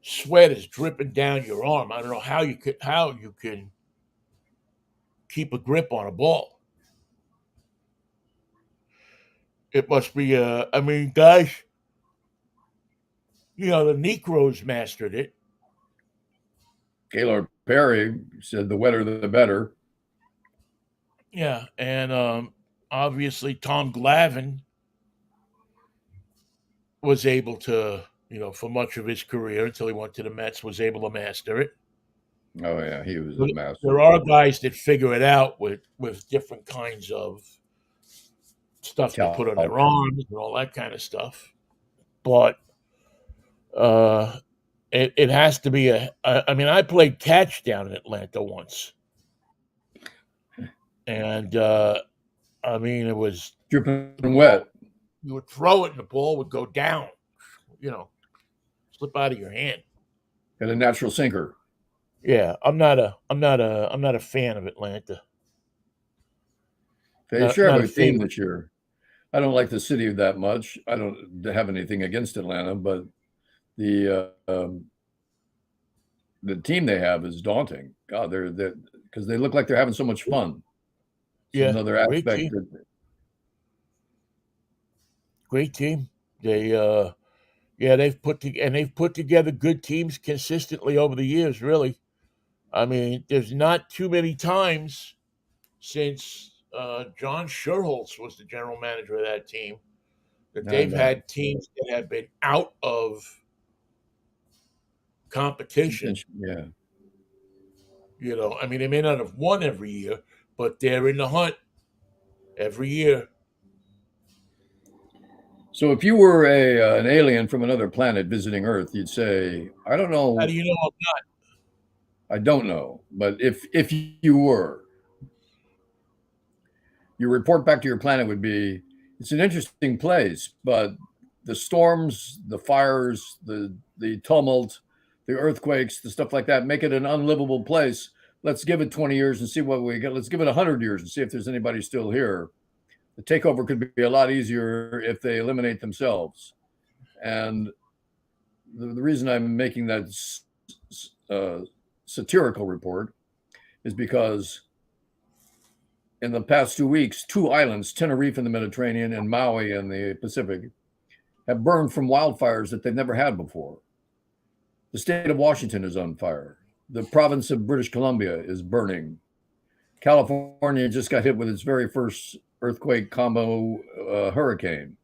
sweat is dripping down your arm. I don't know how you can keep a grip on a ball. It must be. I mean, guys, the Negroes mastered it. Gaylord Perry said, "The wetter, the better." Yeah, and obviously Tom Glavine was able to, for much of his career until he went to the Mets, was able to master it. Oh yeah, he was a But master. there are guys that figure it out with different kinds of stuff they put on Talc. their arms and all that kind of stuff. But uh, it has to be I mean, I played catch down in Atlanta once, and I mean, it was the Dripping ball. wet. You would throw it, and the ball would go down. You know, slip out of your hand. And a natural sinker. Yeah, I'm not a fan of Atlanta. They Not sure have not a a theme favorite. this year. I don't like the city that much. I don't have anything against Atlanta, but the the team they have is daunting. God, they're because they look like they're having so much fun. It's Yeah, another great aspect team. that Great team. They yeah, they've put together good teams consistently over the years, really. I mean, there's not too many times since John Sherholtz was the general manager of that team that I they've know. had teams that have been out of competition. Yeah. I mean, they may not have won every year, but they're in the hunt every year. So if you were an alien from another planet visiting Earth, you'd say, I don't How do know, you know? I don't know, but if you were, your report back to your planet would be, it's an interesting place, but the storms, the fires, the tumult, the earthquakes, the stuff like that make it an unlivable place. Let's give it 20 years and see what we get. Let's give it 100 years and see if there's anybody still here. The takeover could be a lot easier if they eliminate themselves. And the reason I'm making that uh, satirical report is because in the past 2 weeks, two islands, Tenerife in the Mediterranean and Maui in the Pacific, have burned from wildfires that they've never had before. The state of Washington is on fire. The province of British Columbia is burning. California just got hit with its very first earthquake combo hurricane.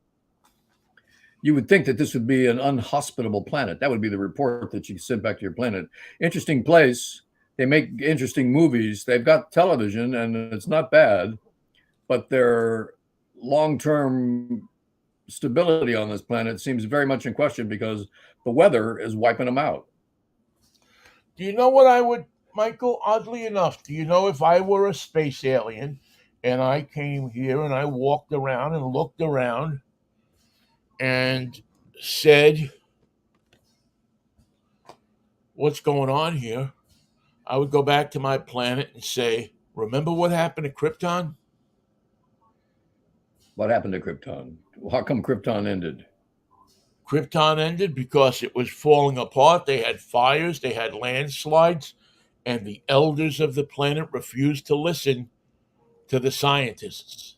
You would think that this would be an unhospitable planet. That would be the report that you send back to your planet. Interesting place. They make interesting movies. They've got television, and it's not bad, but their long-term stability on this planet seems very much in question because the weather is wiping them out. Do you know what I would, Michael? Oddly enough, do you know if I were a space alien and I came here and I walked around and looked around and said, what's going on here? I would go back to my planet and say, remember what happened to Krypton? What happened to Krypton? How come Krypton ended? Krypton ended because it was falling apart. They had fires, they had landslides, and the elders of the planet refused to listen to the scientists,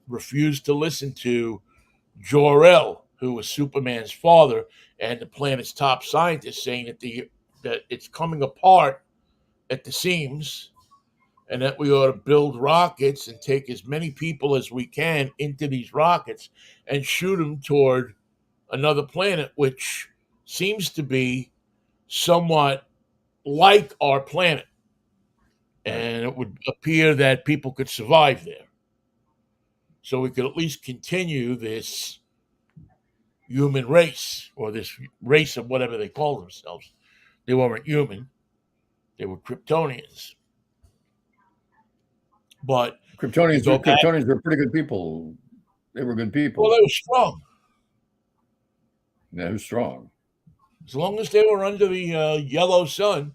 refused to listen to Jor-El, who was Superman's father and the planet's top scientist, saying that it's coming apart at the seams and that we ought to build rockets and take as many people as we can into these rockets and shoot them toward another planet, which seems to be somewhat like our planet. Right. And it would appear that people could survive there. So we could at least continue this human race or this race of whatever they call themselves. They weren't human, they were Kryptonians. But you Kryptonians go were back, Kryptonians were pretty good people. They were good well, people. they were strong. Yeah, who's strong? As long as they were under the yellow sun,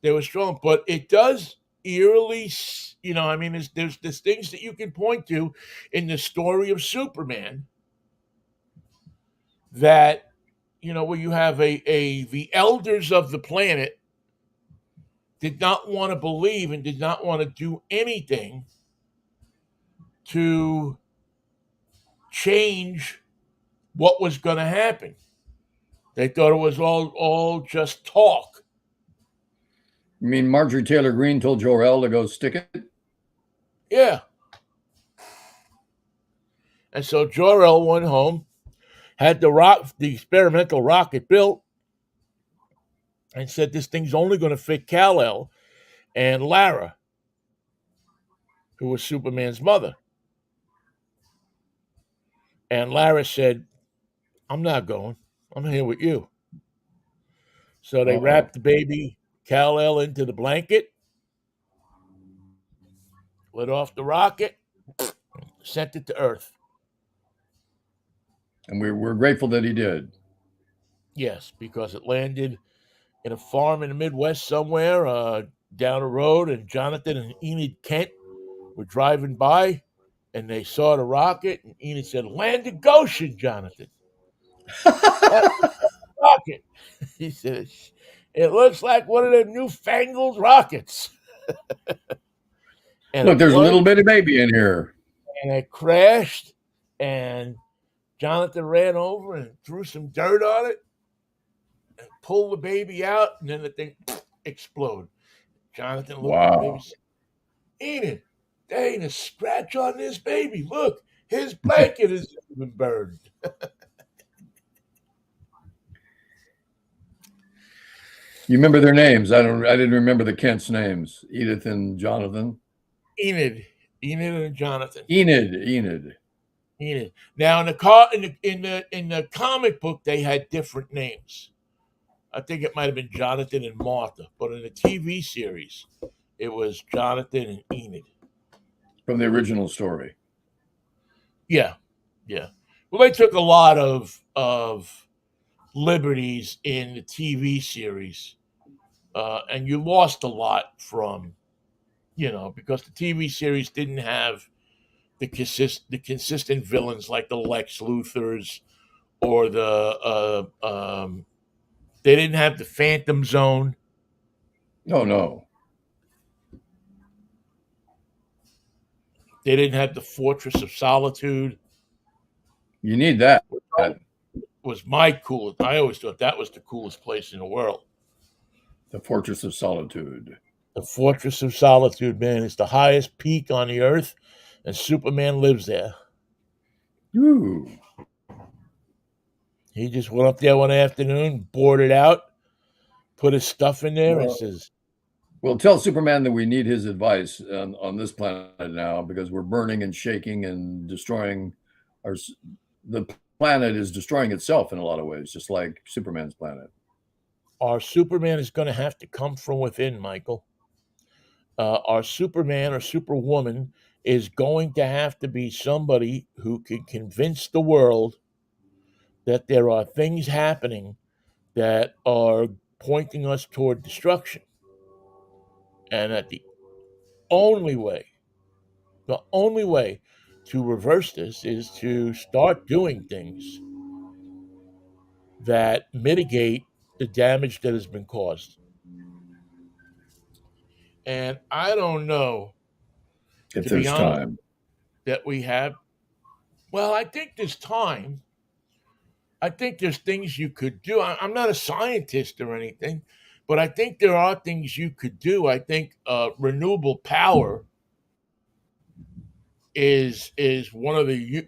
they were strong. But it does eerily, I mean, there's things that you can point to in the story of Superman that, where you have the elders of the planet did not want to believe and did not want to do anything to change what was going to happen. They thought it was all just talk. You mean Marjorie Taylor Greene told Jor-El to go stick it? Yeah. And so Jor-El went home, had the experimental rocket built, and said this thing's only going to fit Kal-El and Lara, who was Superman's mother. And Lara said, I'm not going. I'm here with you. So they Uh-oh. wrapped the baby Kal-El into the blanket, lit off the rocket, sent it to Earth. And we're grateful that he did. Yes, because it landed in a farm in the Midwest somewhere down the road, and Jonathan and Enid Kent were driving by, and they saw the rocket, and Enid said, "Land of Goshen, Jonathan." What rocket? He said, It looks like one of them newfangled rockets. And Look, it there's a little plunged bitty baby in here. and it crashed. And Jonathan ran over and threw some dirt on it and pulled the baby out. And then the thing exploded. Jonathan looked at the baby and Wow. said, Enid, there ain't a scratch on this baby. Look, his blanket is even burned. You remember their names? I don't. I didn't remember the Kents' names. Edith and Jonathan. Enid, Enid and Jonathan. Enid. Enid. Now in the car in the comic book they had different names. I think it might have been Jonathan and Martha, but in the TV series it was Jonathan and Enid. From the original story. Yeah, yeah. Well, they took a lot of liberties in the TV series, and you lost a lot from because the TV series didn't have the consistent villains like the Lex Luthors or they didn't have the Phantom Zone. Oh no. They didn't have the Fortress of Solitude. You need that. Was my coolest. I always thought that was the coolest place in the world. The Fortress of Solitude. The Fortress of Solitude, man, is the highest peak on the earth, and Superman lives there. Ooh. He just went up there one afternoon, bored it out, put his stuff in there, and Well, says, well, tell Superman that we need his advice on this planet now because we're burning and shaking and destroying our. The planet is destroying itself in a lot of ways, just like Superman's planet. our Superman is going to have to come from within, Michael. Our Superman or Superwoman is going to have to be somebody who can convince the world that there are things happening that are pointing us toward destruction. And that only way, the only way to reverse this is to start doing things that mitigate the damage that has been caused. And I don't know, If to be there's honest, time. that we have. Well, I think there's time. I think there's things you could do. I'm not a scientist or anything, but I think there are things you could do. I think renewable power is one of the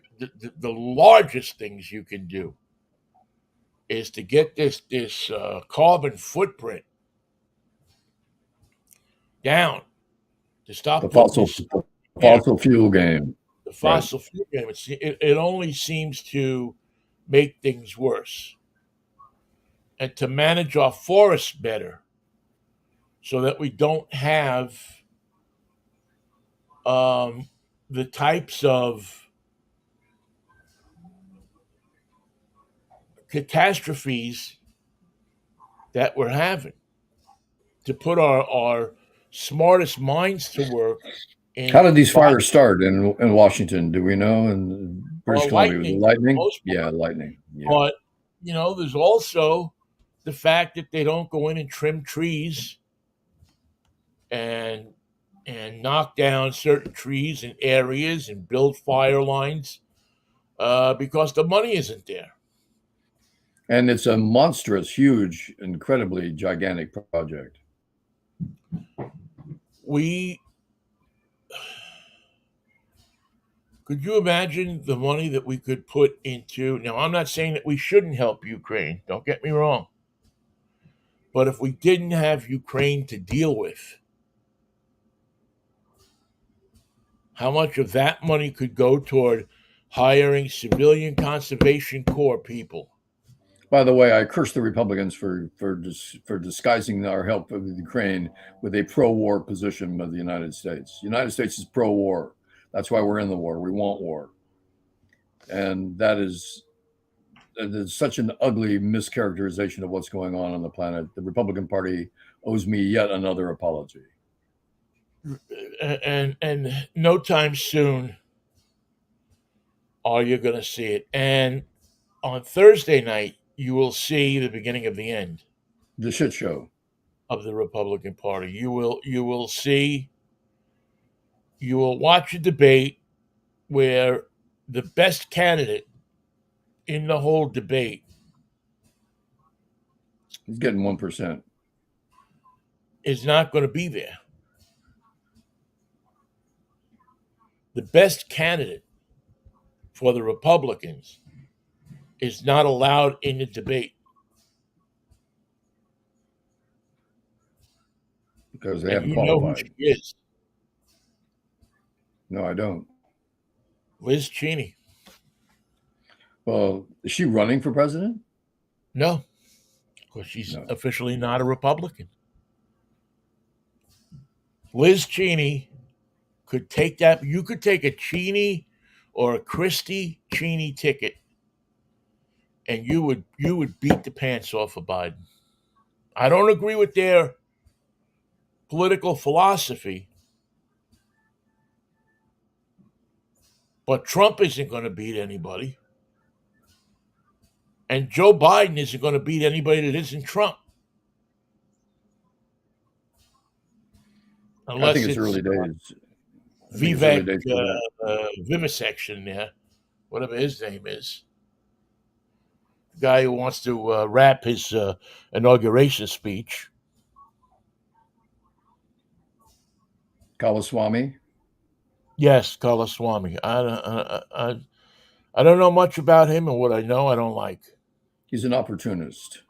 largest things you can do is to get this carbon footprint down to The stop putting fossil this fossil fuel game. the Right. fossil fuel game. It only seems to make things worse, and to manage our forests better so that we don't have the types of catastrophes that we're having. To put our smartest minds to work How in did these fight fires start in Washington? Do we know? In British Columbia, was it lightning for the lightning? most Yeah, part. lightning. Yeah. But there's also the fact that they don't go in and trim trees and knock down certain trees in areas and build fire lines because the money isn't there. And it's a monstrous, huge, incredibly gigantic project. We Could you imagine the money that we could put into? Now, I'm not saying that we shouldn't help Ukraine. Don't get me wrong. But if we didn't have Ukraine to deal with, how much of that money could go toward hiring civilian conservation corps people? By the way, I curse the Republicans for disguising our help with Ukraine with a pro-war position of the United States. The United States is pro-war. That's why we're in the war. We want war, and that is such an ugly mischaracterization of what's going on the planet. The Republican Party owes me yet another apology. And no time soon are you going to see it. And on Thursday night, you will see the beginning of the end. The shit show. of the Republican Party. You will see, you will watch a debate where the best candidate in the whole debate He's getting 1%. is not going to be there. The best candidate for the Republicans is not allowed in the debate. Because they And haven't you know who qualified. she is. No, I don't. Liz Cheney. Well, is she running for president? No, because she's officially not a Republican. Liz Cheney could take that. You could take a Cheney or a Christie Cheney ticket, and you would beat the pants off of Biden. I don't agree with their political philosophy, but Trump isn't going to beat anybody, and Joe Biden isn't going to beat anybody that isn't Trump. Unless I think it's early days. Vivek Vivisection there, whatever his name is. The guy who wants to rap his inauguration speech. Kalaswamy. Yes, Kalaswamy. I don't know much about him, and what I know, I don't like. He's an opportunist.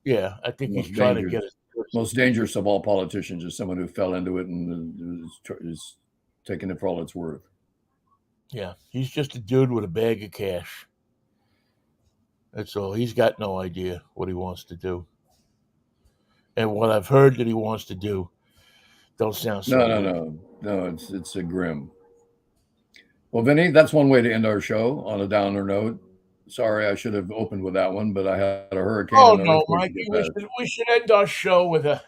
Yeah, I think he's trying to get it. Most dangerous of all politicians is someone who fell into it and is taking it for all it's worth. Yeah, he's just a dude with a bag of cash. That's all. He's got no idea what he wants to do. And what I've heard that he wants to do don't sound so good. No, it's a grim. Well, Vinny, that's one way to end our show on a downer note. Sorry, I should have opened with that one, but I had a hurricane. Oh no, Mikey, we should end our show with a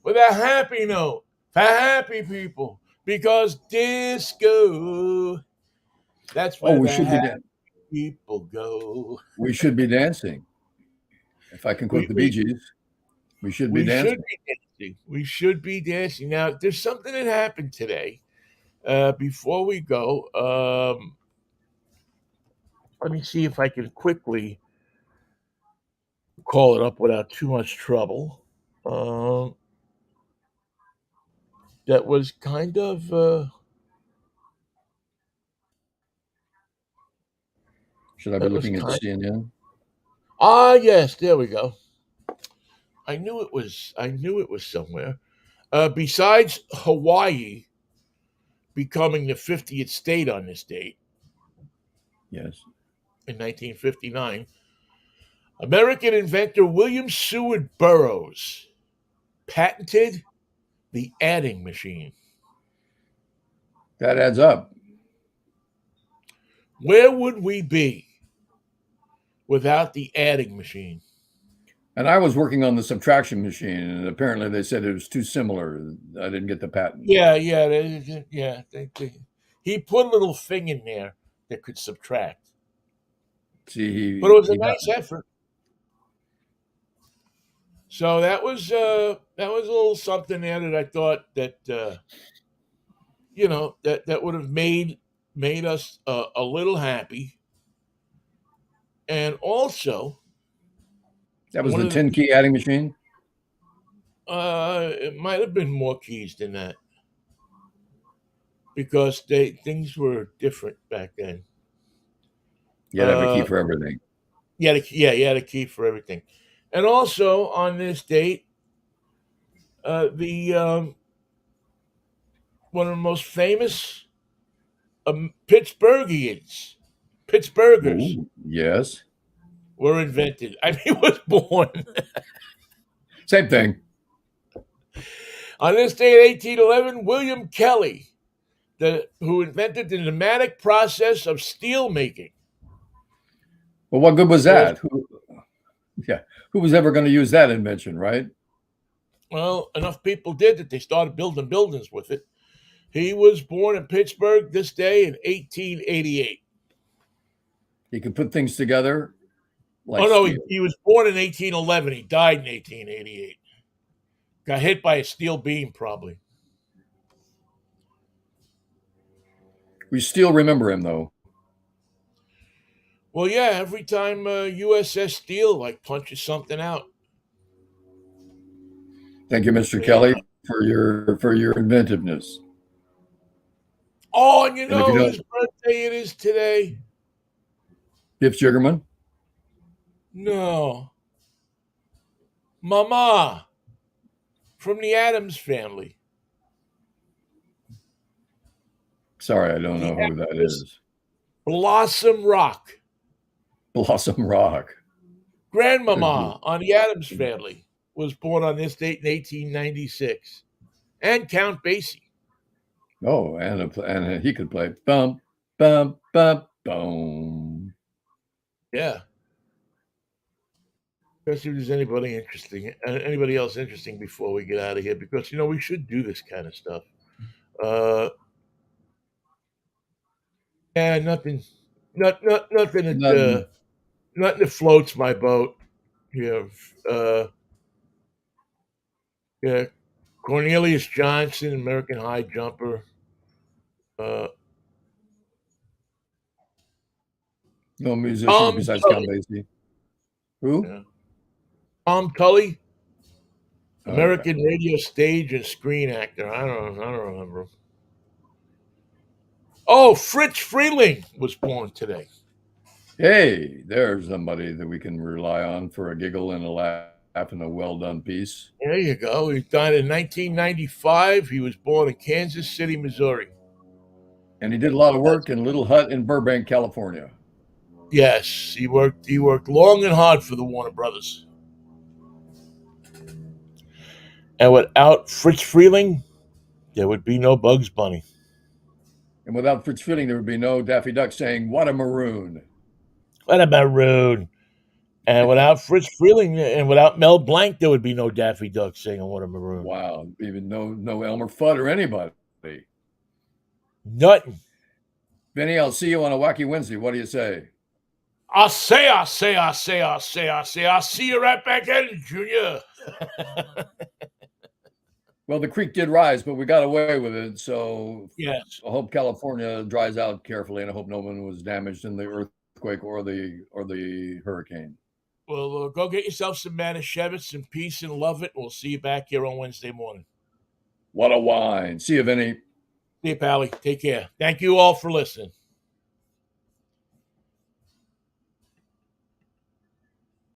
happy note for happy people, because disco. That's where we should happy people go. We should be dancing. If I can quote the Bee Gees, we should be dancing. We should be dancing. Now, there's something that happened today. Before we go, let me see if I can quickly call it up without too much trouble. That was kind of. Should I be looking at CNN? Ah, yes, there we go. I knew it was somewhere. Besides Hawaii becoming the 50th state on this date. Yes. In 1959, American inventor William Seward Burroughs patented the adding machine. That adds up. Where would we be without the adding machine? And I was working on the subtraction machine, and apparently they said it was too similar. I didn't get the patent. Yeah. He put a little thing in there that could subtract. See, but it was a nice effort. So that was a little something there that I thought that that would have made us a little happy, and also that was the 10-key adding machine. It might have been more keys than that, because things were different back then. You had to have a key for everything. You had a key for everything. And also on this date, the one of the most famous Pittsburghers, yes, were invented. I mean, was born. Same thing. On this day in 1811, William Kelly, who invented the pneumatic process of steel making. Well, what good was that? Who was ever going to use that invention, right? Well, enough people did that they started building buildings with it. He was born in Pittsburgh this day in 1888. He could put things together. He was born in 1811. He died in 1888. Got hit by a steel beam, probably. We still remember him, though. Well, yeah, every time USS Steel like punches something out. Thank you, Mr. Kelly, for your inventiveness. Oh, and you And if you know don't, whose birthday it is today? Gift Jiggerman. No. Mama from the Addams Family. Sorry, I don't The know who that actress is. Blossom Rock. Blossom Rock. Grandmama on the Addams Family was born on this date in 1896. And Count Basie. Oh, and he could play bum bum bum boom. Yeah. Especially if there's anybody else interesting before we get out of here, because we should do this kind of stuff. Yeah, nothing, nothing Nothing. that floats my boat. Yeah, yeah, Cornelius Johnson, American high jumper. Uh, No musicians Tom besides Count Tully. Basie. Who? Yeah. Tom Tully, Okay. American radio stage and screen actor. I don't remember him. Oh, Fritz Freeling was born today. Hey, there's somebody that we can rely on for a giggle and a laugh and a well done piece. There you go. He died in 1995. He was born in Kansas City, Missouri. And he did a lot of work in Little Hut in Burbank, California. Yes, he worked long and hard for the Warner Brothers. And without Fritz Freeling, there would be no Bugs Bunny. And without Fritz Freeling, there would be no Daffy Duck saying, "What a maroon." What a maroon. And without Fritz Freeling and without Mel Blanc, there would be no Daffy Duck singing What a Maroon. Wow. Even no Elmer Fudd or anybody. Nothing. Vinny, I'll see you on a wacky Wednesday. What do you say? I'll see you right back in, Junior. Well, the creek did rise, but we got away with it. So Yes. I hope California dries out carefully, and I hope no one was damaged in the earthquake or the hurricane. Well, go get yourself some Manischewitz and peace and love it. We'll see you back here on Wednesday morning. What a wine. See you, Vinny. See you, Pally. Take care. Thank you all for listening.